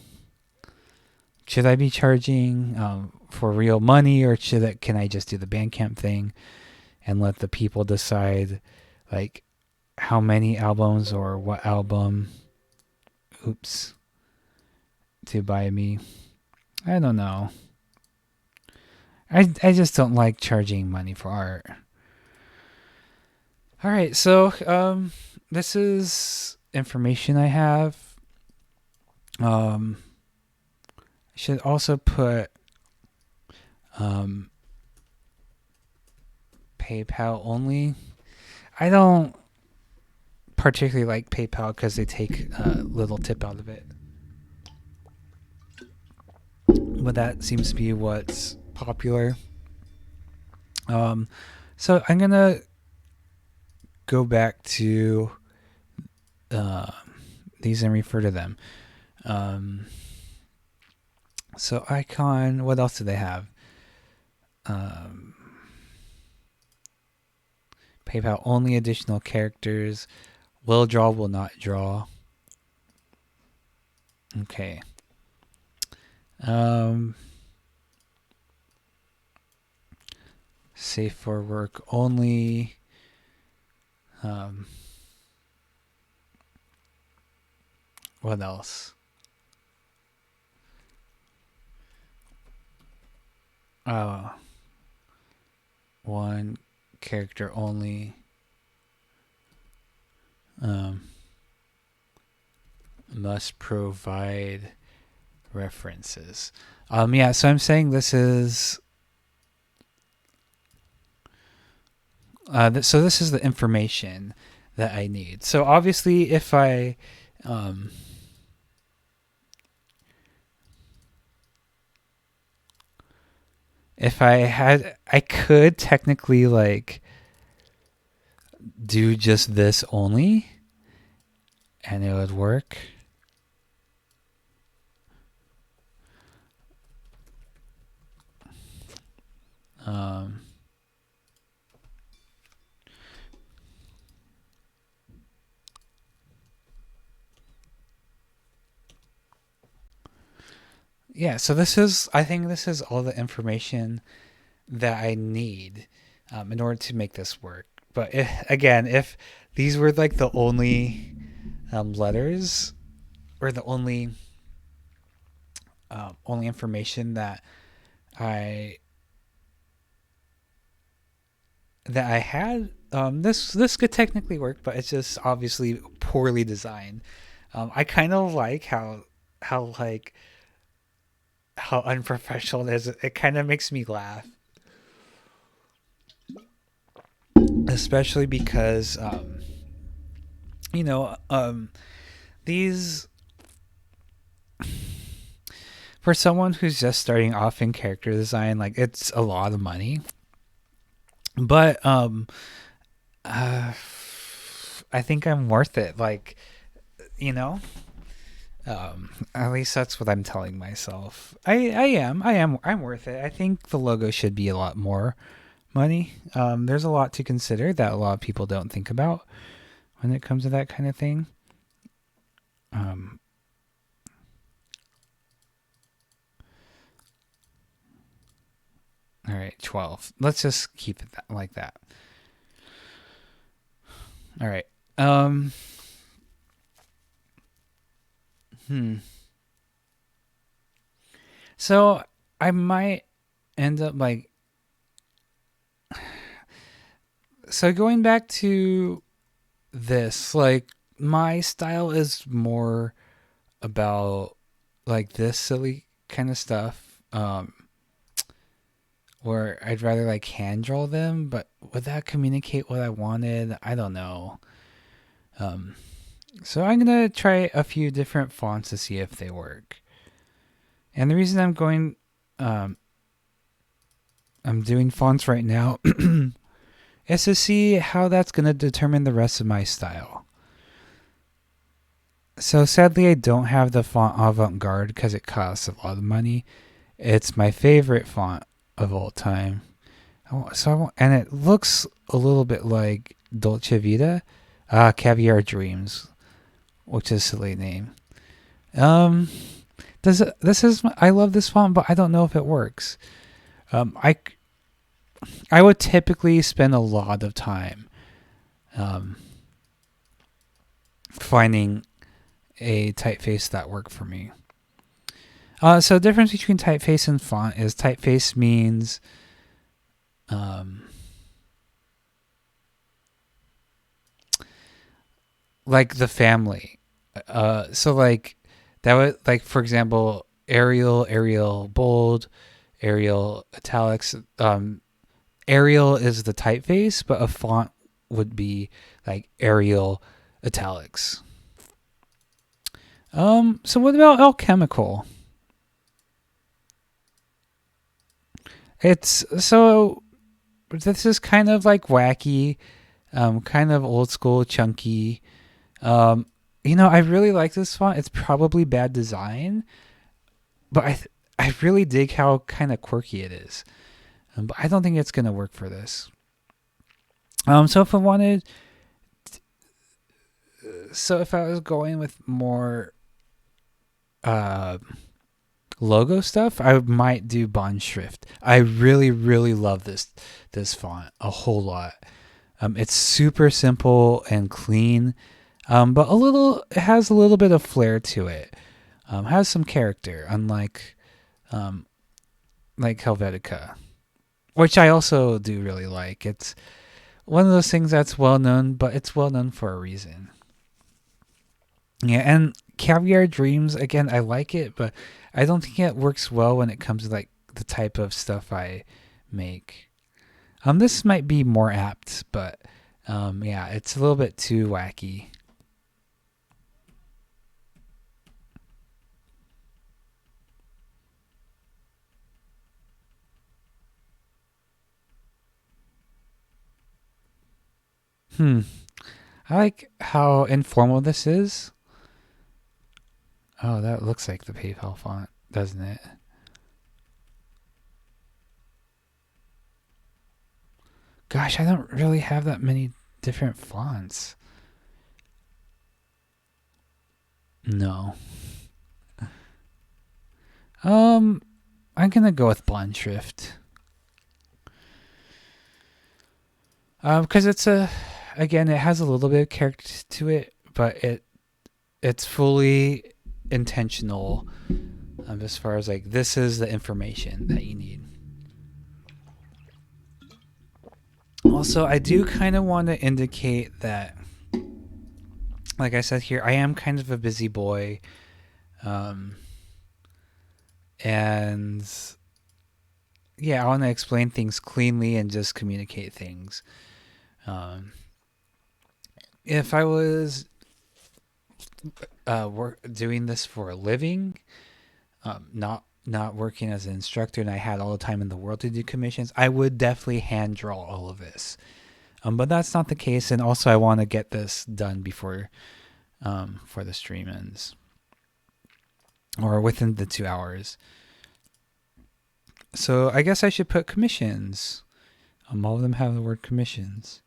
Should I be charging for real money, or can I just do the Bandcamp thing and let the people decide like how many albums or what album to buy me? I don't know. I just don't like charging money for art. All right, so this is information I have. I should also put PayPal only. I don't particularly like PayPal because they take a little tip out of it. But that seems to be what's popular. So I'm going to go back to these and refer to them. So Icon, what else do they have? PayPal only, additional characters. Will draw, will not draw. Okay. Safe for work only. What else? One character only. Must provide references. Yeah, so I'm saying this is so this is the information that I need. So obviously if I I could technically like do just this only and it would work. Yeah, so I think this is all the information that I need in order to make this work. But if these were like the only letters or the only information that I had, this could technically work, but it's just obviously poorly designed. I kind of like how unprofessional it is. It kind of makes me laugh, especially because these, for someone who's just starting off in character design, like it's a lot of money. But I think I'm worth it. Like, at least that's what I'm telling myself. I'm worth it. I think the logo should be a lot more money. There's a lot to consider that a lot of people don't think about when it comes to that kind of thing. All right, 12. Let's just keep it like that. All right. So I might end up like, so going back to this, like my style is more about like this silly kind of stuff, where I'd rather like hand draw them, but would that communicate what I wanted? I don't know. So I'm going to try a few different fonts to see if they work. And the reason I'm doing fonts right now is to see how that's going to determine the rest of my style. So sadly, I don't have the font Avant-Garde because it costs a lot of money. It's my favorite font of all time. And it looks a little bit like Dolce Vita, Caviar Dreams, which is a silly name. I love this font, but I don't know if it works. I would typically spend a lot of time finding a typeface that worked for me. So the difference between typeface and font is typeface means like the family. So like that would, like, for example, Arial bold, Arial italics. Arial is the typeface, but a font would be like Arial italics. So what about Alchemical? This is kind of like wacky, kind of old school, chunky. I really like this font. It's probably bad design, but I really dig how kind of quirky it is. But I don't think it's gonna work for this. So if I was going with more logo stuff, I might do Bond Schrift. I really, really love this font a whole lot. It's super simple and clean, but it has a little bit of flair to it. Has some character, unlike like Helvetica, which I also do really like. It's one of those things that's well known, but it's well known for a reason. Yeah, and Caviar Dreams, again, I like it, but I don't think it works well when it comes to like the type of stuff I make. This might be more apt, but yeah, it's a little bit too wacky. I like how informal this is. Oh, that looks like the PayPal font, doesn't it? Gosh, I don't really have that many different fonts. No. I'm gonna go with Blend Schrift. Because it has a little bit of character to it, but it's fully intentional as far as like this is the information that you need. Also, I do kind of want to indicate that, like I said here, I am kind of a busy boy, and yeah, I want to explain things cleanly and just communicate things. If I was doing this for a living, not working as an instructor, and I had all the time in the world to do commissions, I would definitely hand draw all of this. But that's not the case, and also I want to get this done before for the stream ends, or within the 2 hours. So I guess I should put commissions. All of them have the word commissions.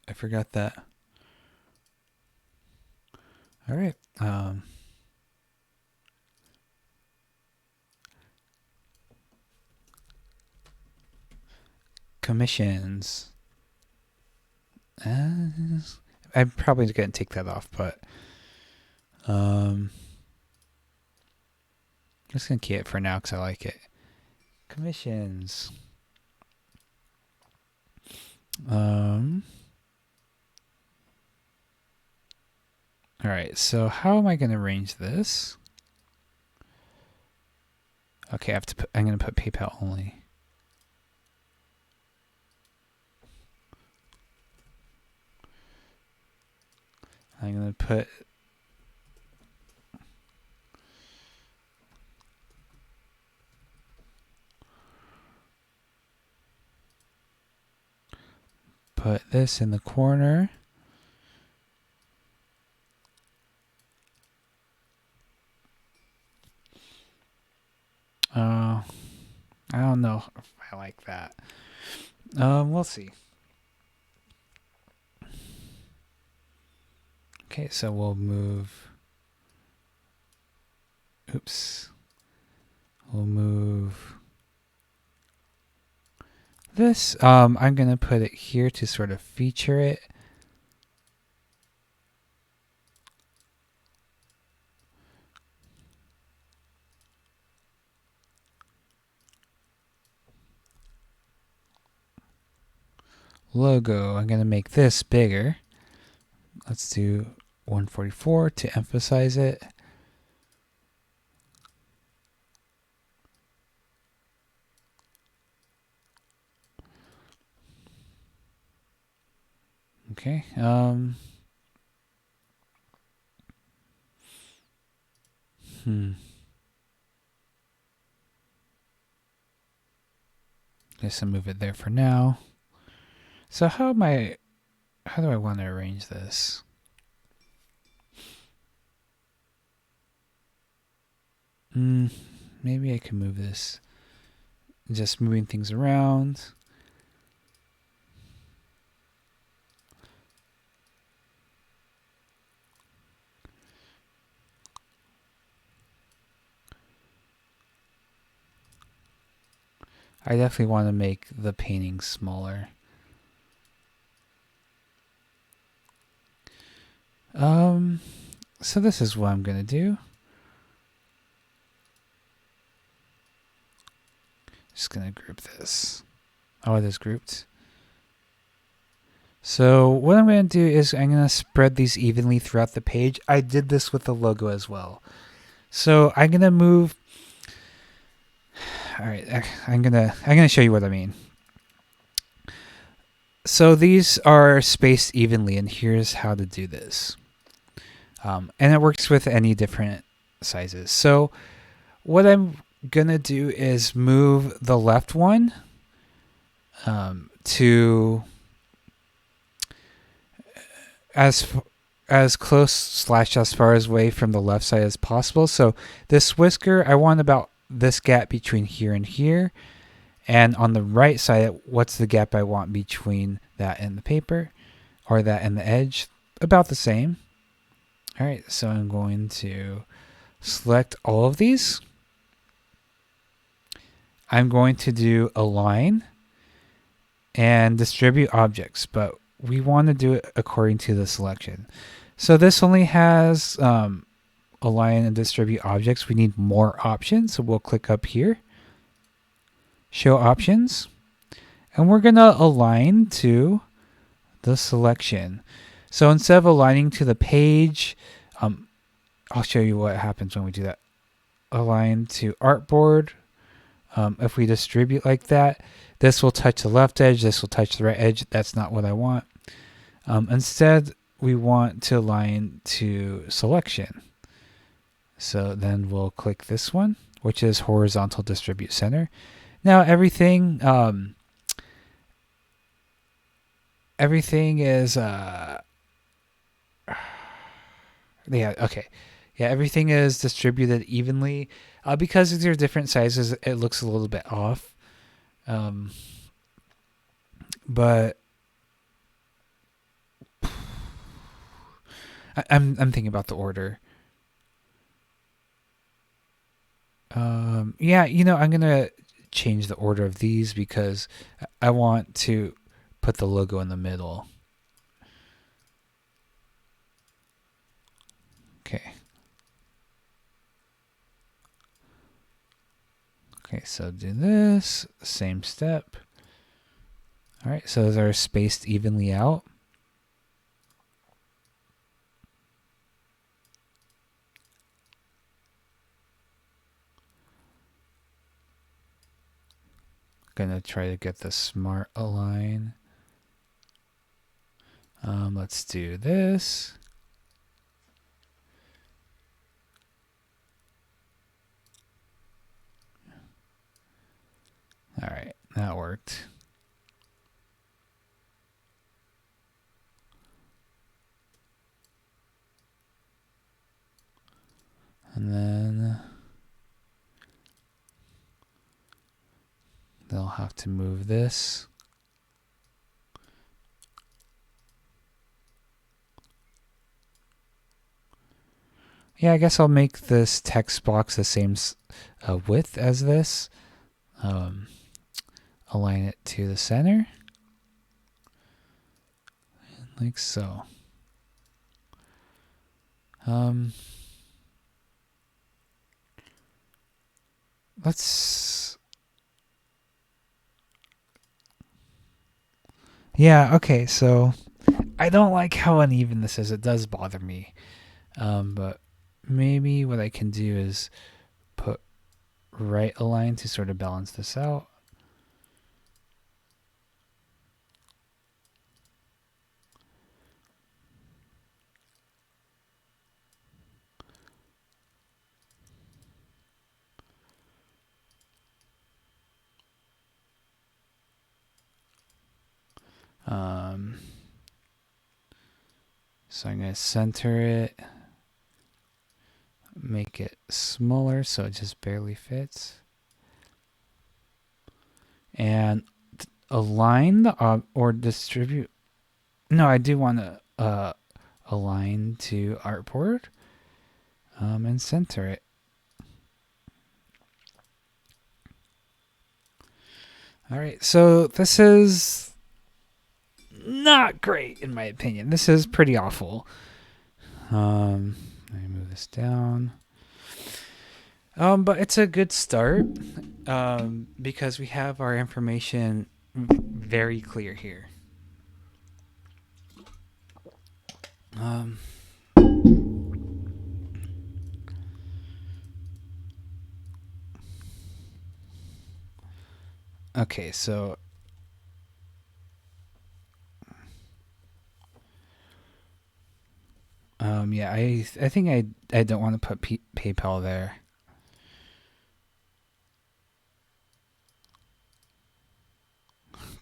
I forgot that. All right. Commissions. I'm probably going to take that off, but I'm just going to keep it for now because I like it. Commissions. All right, so how am I going to arrange this? Okay, I'm going to put PayPal only. I'm going to put put this in the corner. I don't know if I like that. We'll see. Okay, so we'll move. Oops. We'll move this. I'm going to put it here to sort of feature it. Logo, I'm going to make this bigger. Let's do 144 to emphasize it. Okay. Guess I'll move it there for now. So how do I want to arrange this? Maybe I can move this. Just moving things around. I definitely want to make the painting smaller. So this is what I'm going to do. Just going to group this. Oh, it is grouped. So what I'm going to do is I'm going to spread these evenly throughout the page. I did this with the logo as well. So I'm going to move. All right, I'm gonna show you what I mean. So these are spaced evenly, and here's how to do this. And it works with any different sizes. So what I'm gonna do is move the left one to as close / as far away from the left side as possible. So this whisker, I want about this gap between here and here. And on the right side, what's the gap I want between that and the paper, or that and the edge? About the same. All right, so I'm going to select all of these. I'm going to do align and distribute objects, but we want to do it according to the selection. So this only has align and distribute objects. We need more options, so we'll click up here, show options, and we're going to align to the selection. So instead of aligning to the page, I'll show you what happens when we do that. Align to artboard. If we distribute like that, this will touch the left edge, this will touch the right edge. That's not what I want. Instead, we want to align to selection. So then we'll click this one, which is horizontal distribute center. Now everything is everything is distributed evenly. Because these are different sizes, it looks a little bit off. But I'm thinking about the order. I'm gonna change the order of these because I want to put the logo in the middle. Okay. Okay, so do this, same step. All right, so those are spaced evenly out. Gonna try to get the smart align. Let's do this. All right, that worked. have to move this. Yeah, I guess I'll make this text box the same width as this. Align it to the center. Like so. Yeah, okay, so I don't like how uneven this is. It does bother me. But maybe what I can do is put right align to sort of balance this out. So I'm going to center it, make it smaller so it just barely fits, and align the or distribute. No, I do want to align to artboard and center it. All right, so this is not great in my opinion. This is pretty awful. Let me move this down. But it's a good start because we have our information very clear here. Okay, so yeah, I think I don't want to put PayPal there.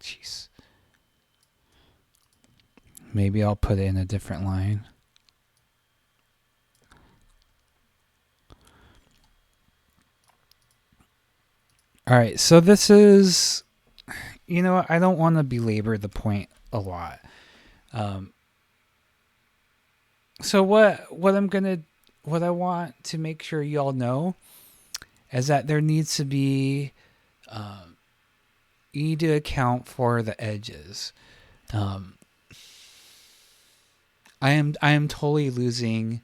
Jeez. Maybe I'll put it in a different line. All right, so this is, you know, I don't want to belabor the point a lot. So what I want to make sure y'all know is that there needs to be, you need to account for the edges. I am totally losing.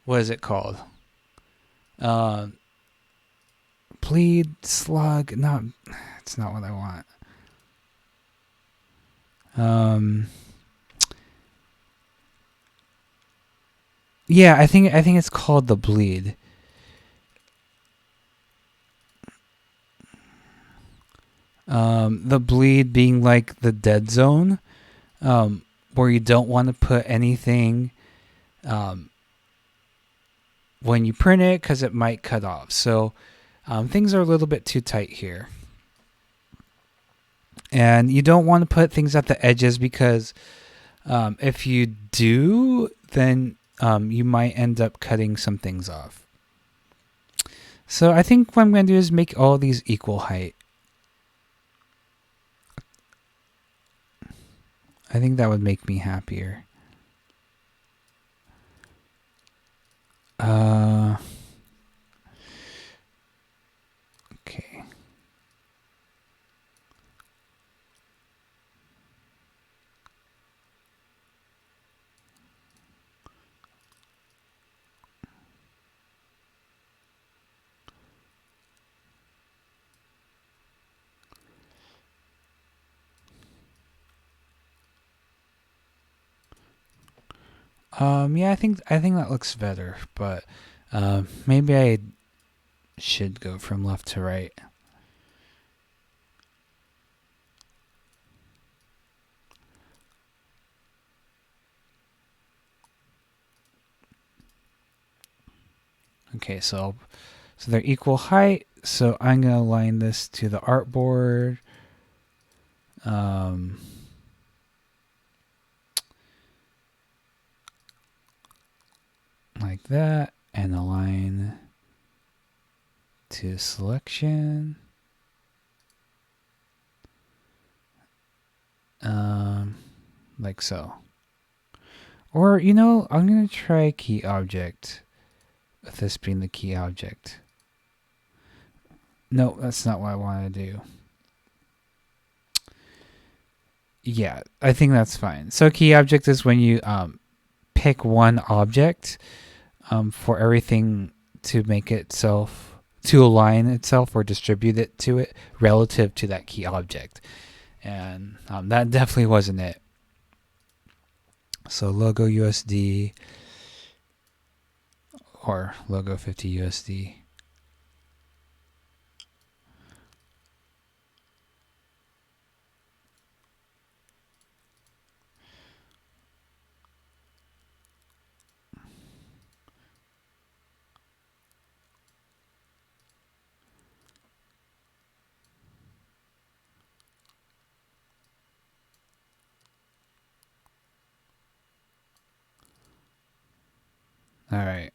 What is it called? Plead, slug. Not. It's not what I want. Yeah, I think it's called the bleed. The bleed being like the dead zone, where you don't want to put anything when you print it because it might cut off. So things are a little bit too tight here. And you don't want to put things at the edges because if you do, then you might end up cutting some things off. So I think what I'm going to do is make all these equal height. I think that would make me happier. Okay. Yeah, I think that looks better, but maybe I should go from left to right. Okay, so they're equal height. So I'm gonna align this to the artboard. Like that, and align to selection. Like so. Or, I'm going to try key object with this being the key object. No, that's not what I want to do. Yeah, I think that's fine. So key object is when you pick one object for everything to make itself, to align itself or distribute it to it relative to that key object. And that definitely wasn't it. So logo USD or logo 50 USD. All right.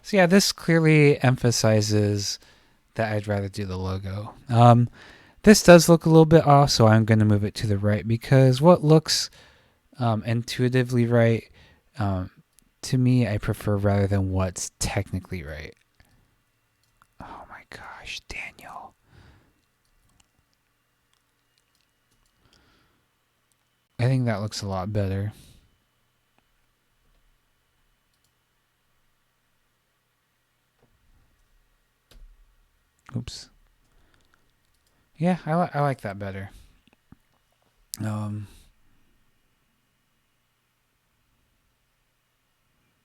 So yeah, this clearly emphasizes that I'd rather do the logo. This does look a little bit off, so I'm going to move it to the right because what looks intuitively right, to me, I prefer rather than what's technically right. Oh my gosh, Daniel. I think that looks a lot better. Oops. Yeah, I like that better.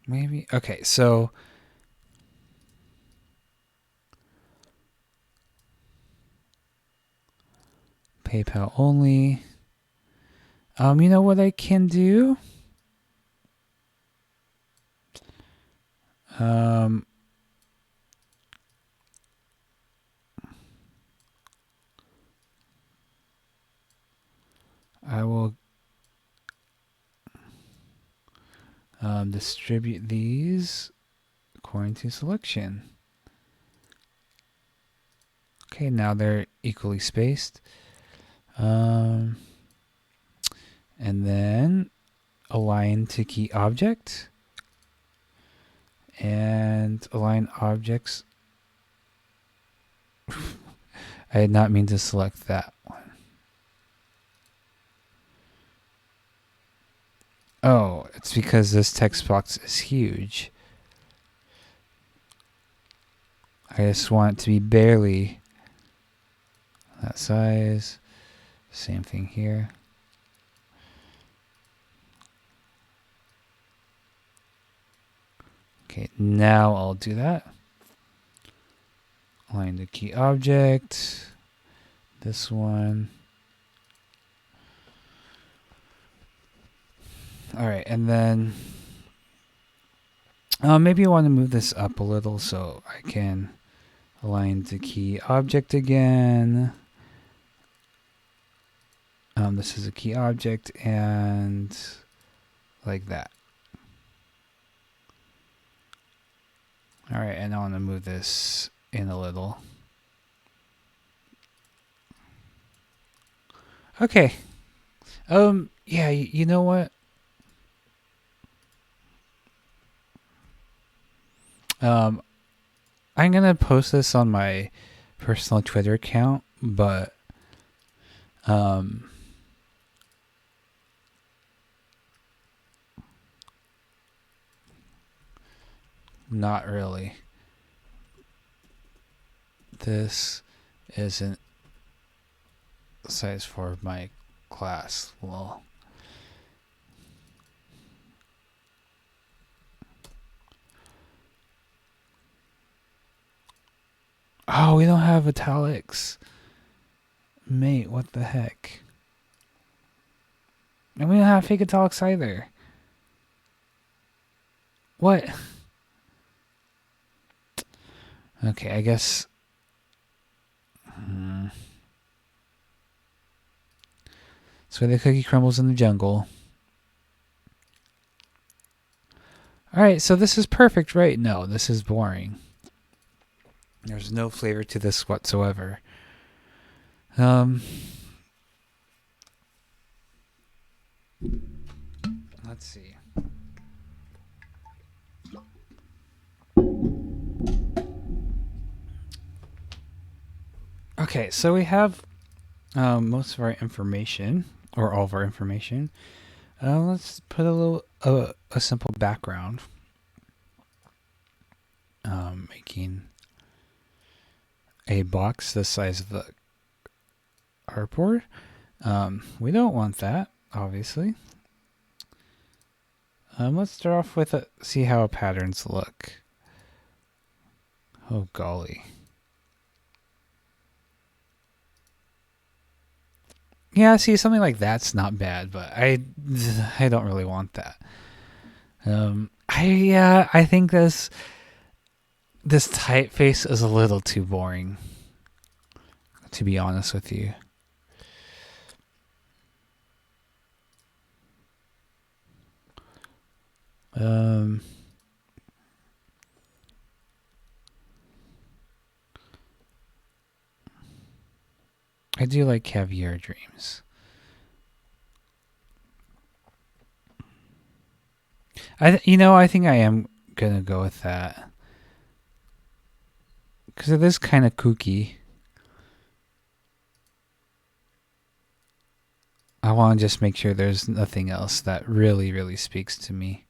Maybe. Okay, so PayPal only. You know what I can do? I will distribute these according to selection. Okay, now they're equally spaced. And then align to key object. And align objects. I did not mean to select that one. Oh, it's because this text box is huge. I just want it to be barely that size. Same thing here. Okay, now I'll do that. Align the key object. This one. All right, and then maybe I want to move this up a little so I can align the key object again. This is a key object and like that. All right, and I want to move this in a little. Okay. Yeah, you know what? I'm gonna post this on my personal Twitter account, but not really. This isn't size for my class. Well, oh, we don't have italics. Mate, what the heck? And we don't have fake italics either. What? Okay, I guess. So the cookie crumbles in the jungle. Alright, so this is perfect, right? No, this is boring. There's no flavor to this whatsoever. Let's see. Okay, so we have most of our information, or all of our information. Let's put a simple background. Making a box the size of the artboard. We don't want that, obviously. Let's start off with see how patterns look. Oh golly. Yeah, see, something like that's not bad, but I don't really want that. I think this typeface is a little too boring, to be honest with you. I do like Caviar Dreams. I think I am gonna go with that because it is kind of kooky. I want to just make sure there's nothing else that really, really speaks to me.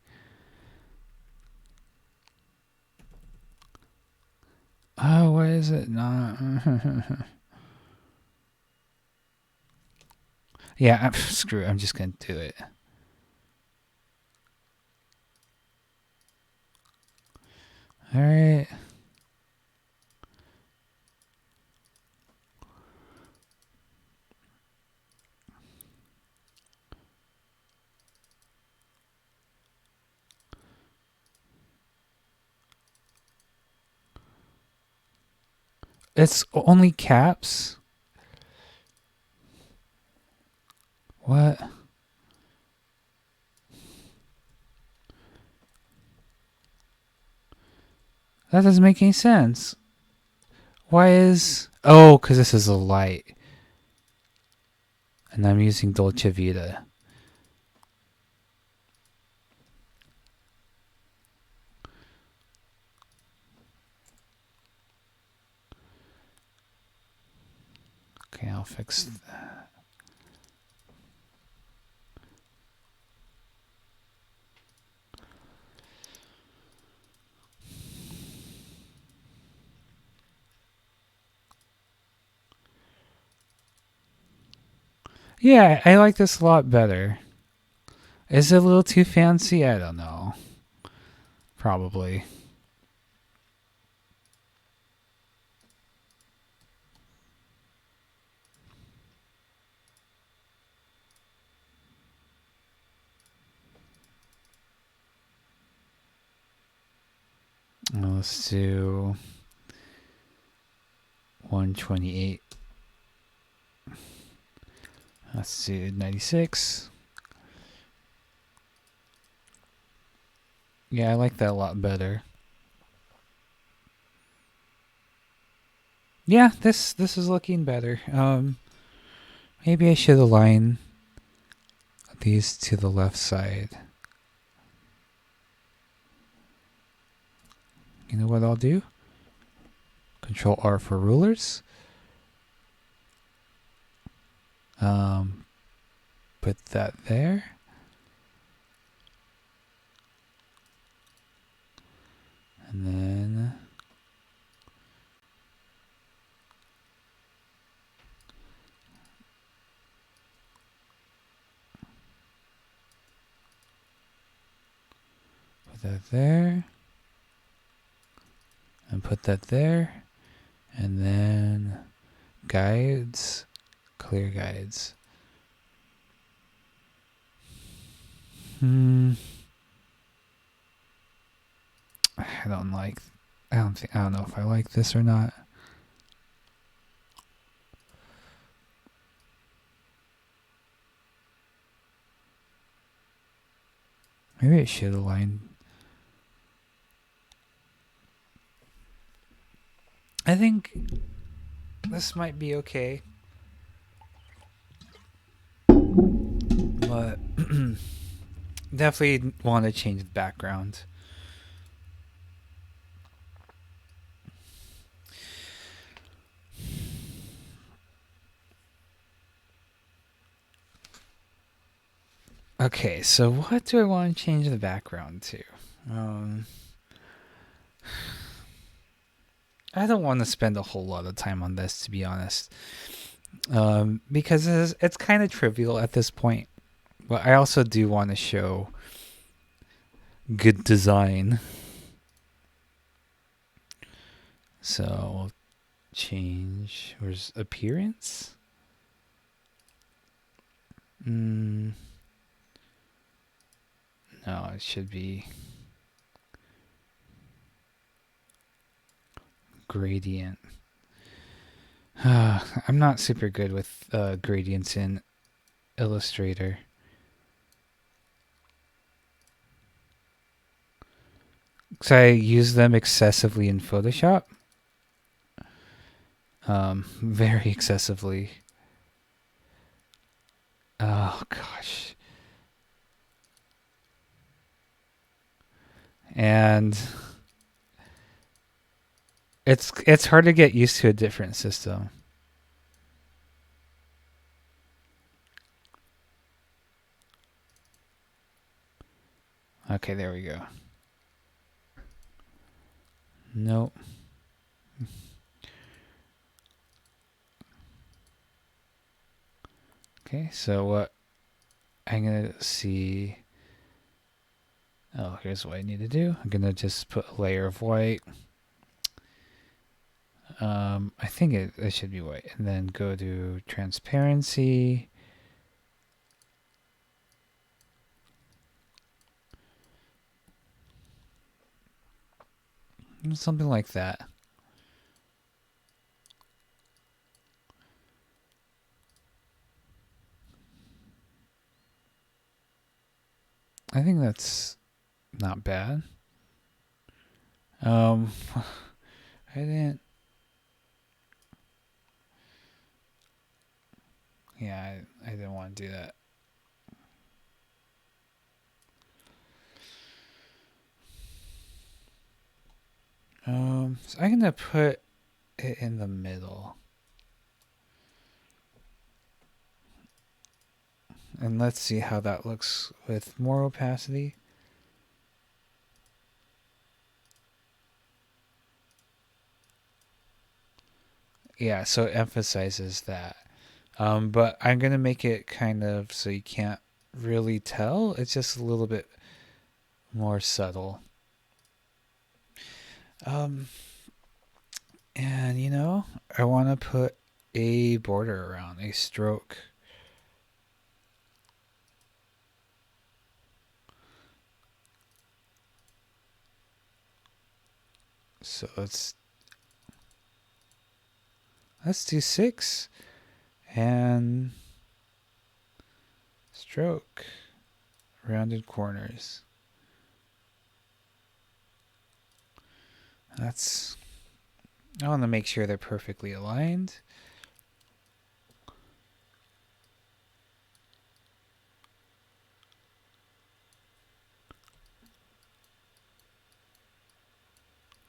Oh, why is it not? Yeah, screw it. I'm just going to do it. All right. It's only caps? What? That doesn't make any sense. Why is... Oh, because this is a light. And I'm using Dolce Vita. Okay, I'll fix that. Yeah, I like this a lot better. Is it a little too fancy? I don't know. Probably. Let's do 128. Let's do 96. Yeah, I like that a lot better. Yeah, this is looking better. Maybe I should align these to the left side. You know what I'll do? Control R for rulers. Put that there. And then put that there. And put that there. And then guides, clear guides. I don't know if I like this or not. Maybe it should align. I think this might be okay. But definitely want to change the background. Okay, so what do I want to change the background to? I don't want to spend a whole lot of time on this, to be honest, because it's kind of trivial at this point. But I also do want to show good design. So we'll change. Where's appearance? No, it should be gradient. I'm not super good with gradients in Illustrator. Because I use them excessively in Photoshop. Very excessively. Oh gosh. And it's hard to get used to a different system. Okay, there we go. Nope. Okay, so what I'm going to see... Oh, here's what I need to do. I'm going to just put a layer of white. I think it should be white. And then go to transparency. Something like that. I think that's not bad. I didn't... Yeah, I didn't want to do that. So I'm gonna put it in the middle. And let's see how that looks with more opacity. Yeah, so it emphasizes that. But I'm gonna make it kind of so you can't really tell. It's just a little bit more subtle. And you know, I want to put a border around, a stroke. So let's do 6 and stroke, rounded corners. I want to make sure they're perfectly aligned.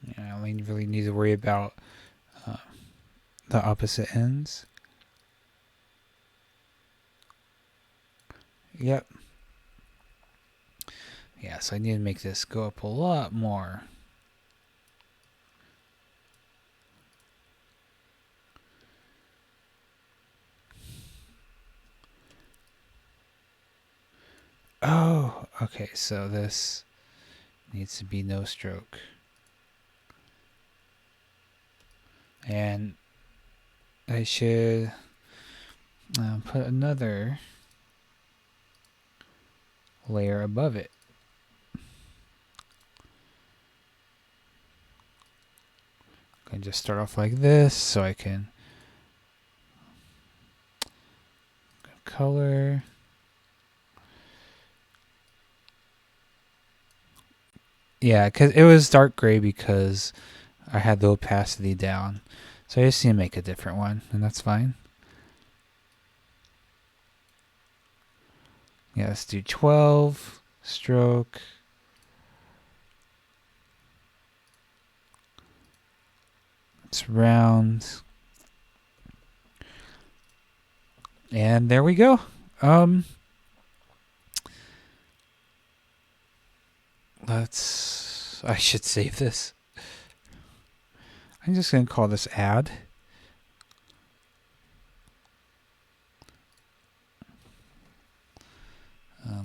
Yeah, I only really need to worry about the opposite ends. Yep. Yeah, so I need to make this go up a lot more. Oh, okay, so this needs to be no stroke. And I should put another layer above it. I can just start off like this so I can color. Yeah, because it was dark gray because I had the opacity down. So I just need to make a different one, and that's fine. Yeah, let's do 12 stroke. It's round. And there we go. I should save this. I'm just going to call this add.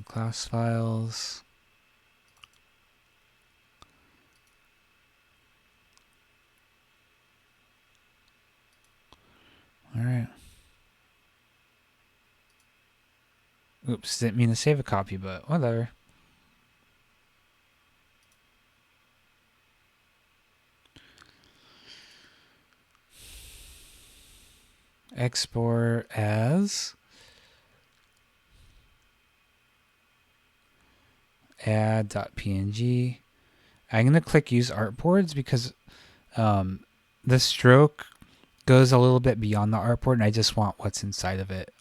Class files. All right. Oops, didn't mean to save a copy, but whatever. Export as add.png. I'm going to click use artboards because the stroke goes a little bit beyond the artboard and I just want what's inside of it.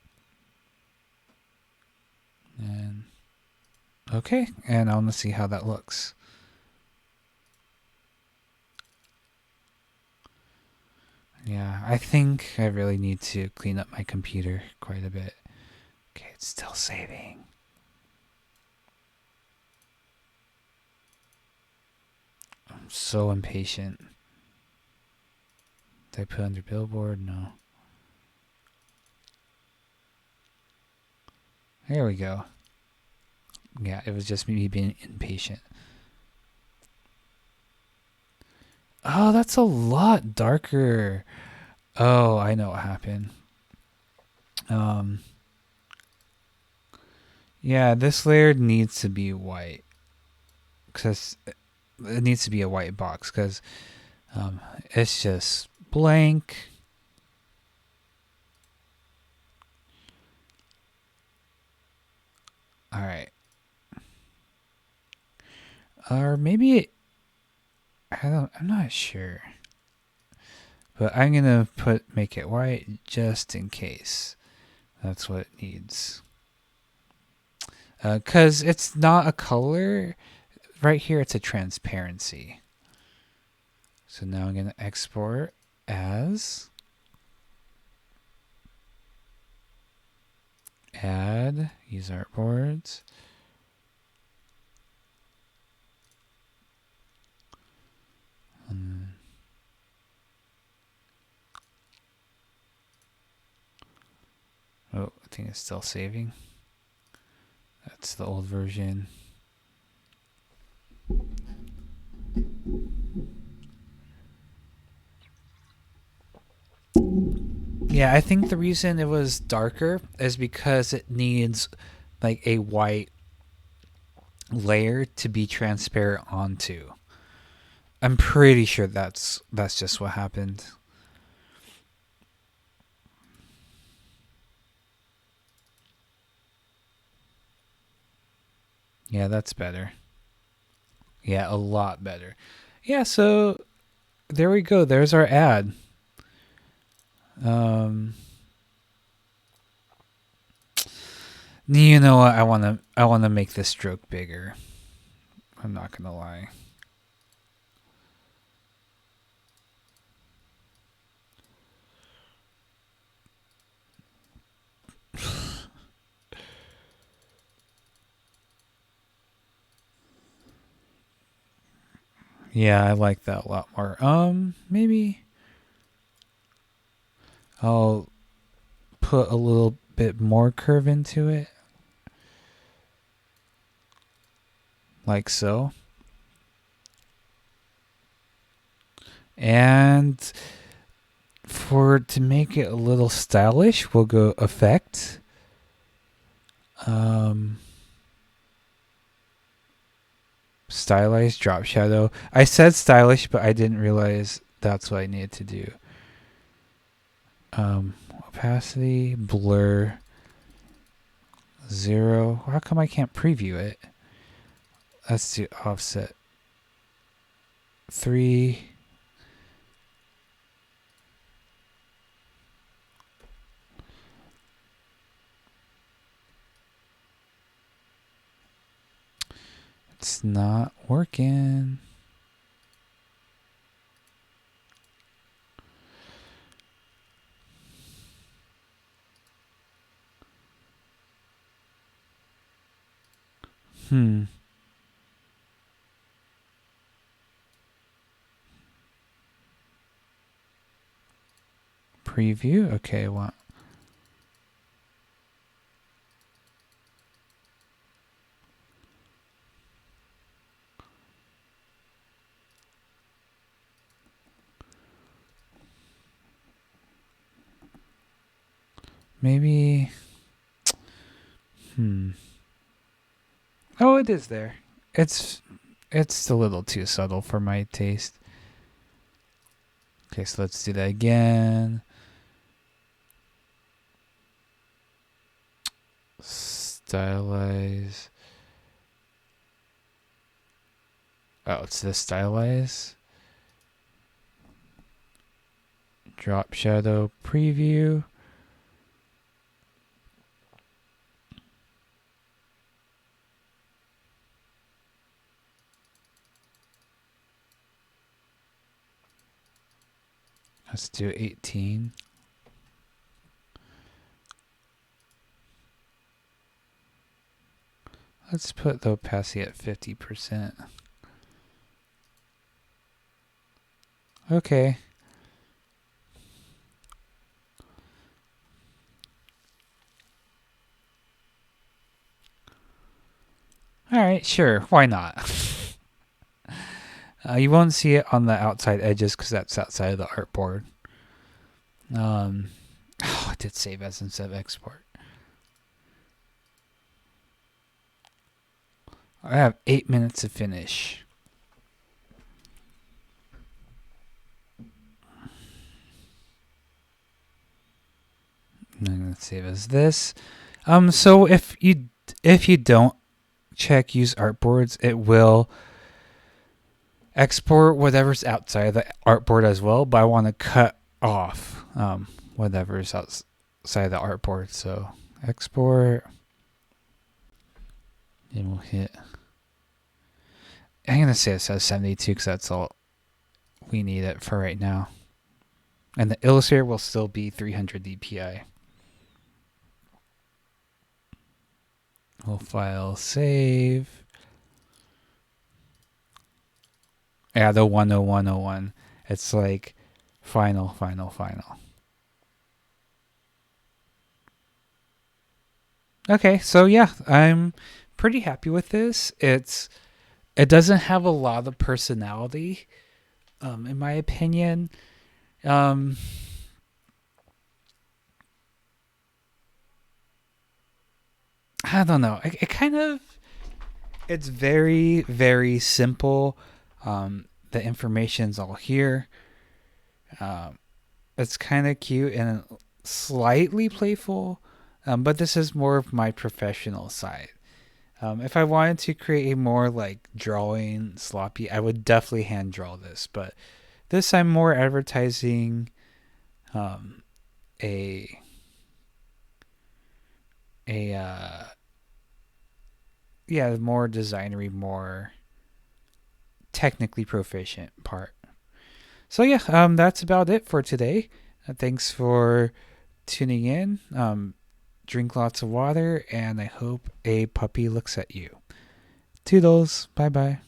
And okay, and I want to see how that looks. Yeah, I think I really need to clean up my computer quite a bit. Okay, it's still saving. I'm so impatient. Did I put under billboard? No. There we go. Yeah, it was just me being impatient. Oh, that's a lot darker. Oh, I know what happened. Yeah, this layer needs to be white. Because it needs to be a white box. Because it's just blank. All right. Or maybe I'm not sure. But I'm going to make it white just in case. That's what it needs. Because it's not a color. Right here, it's a transparency. So now I'm going to export as add, use artboards. Oh, I think it's still saving. That's the old version. Yeah, I think the reason it was darker is because it needs like a white layer to be transparent onto. I'm pretty sure that's just what happened. Yeah, that's better. Yeah, a lot better. Yeah, so there we go. There's our ad. You know what? I wanna make this stroke bigger. I'm not gonna lie. Yeah, I like that a lot more. Maybe I'll put a little bit more curve into it. Like so. And to make it a little stylish, we'll go effect. Stylized drop shadow. I said stylish, but I didn't realize that's what I needed to do. Opacity, blur, 0. How come I can't preview it? Let's do offset 3. It's not working. Preview. Okay, what? Maybe. Oh, it is there. It's a little too subtle for my taste. Okay, so let's do that again. Stylize. Oh, it's the stylize. Drop shadow preview. Let's do 18. Let's put the opacity at 50%. Okay. All right, sure. Why not? You won't see it on the outside edges because that's outside of the artboard. I did save as instead of export. I have 8 minutes to finish. And I'm gonna save as this. So if you don't check use artboards, it will export whatever's outside of the artboard as well. But I want to cut off whatever's outside the artboard. So export. And we'll hit. I'm going to say it says 72 because that's all we need it for right now. And the Illustrator will still be 300 dpi. We'll file save. Yeah, the 10101. It's like final. Okay, so yeah, I'm pretty happy with this. It doesn't have a lot of personality, in my opinion. I don't know. It's very, very simple. The information's all here. It's kind of cute and slightly playful, but this is more of my professional side. If I wanted to create a more like drawing sloppy, I would definitely hand draw this. But this I'm more advertising a more designery, more technically proficient part. So yeah, that's about it for today. Thanks for tuning in. Drink lots of water, and I hope a puppy looks at you. Toodles. Bye bye.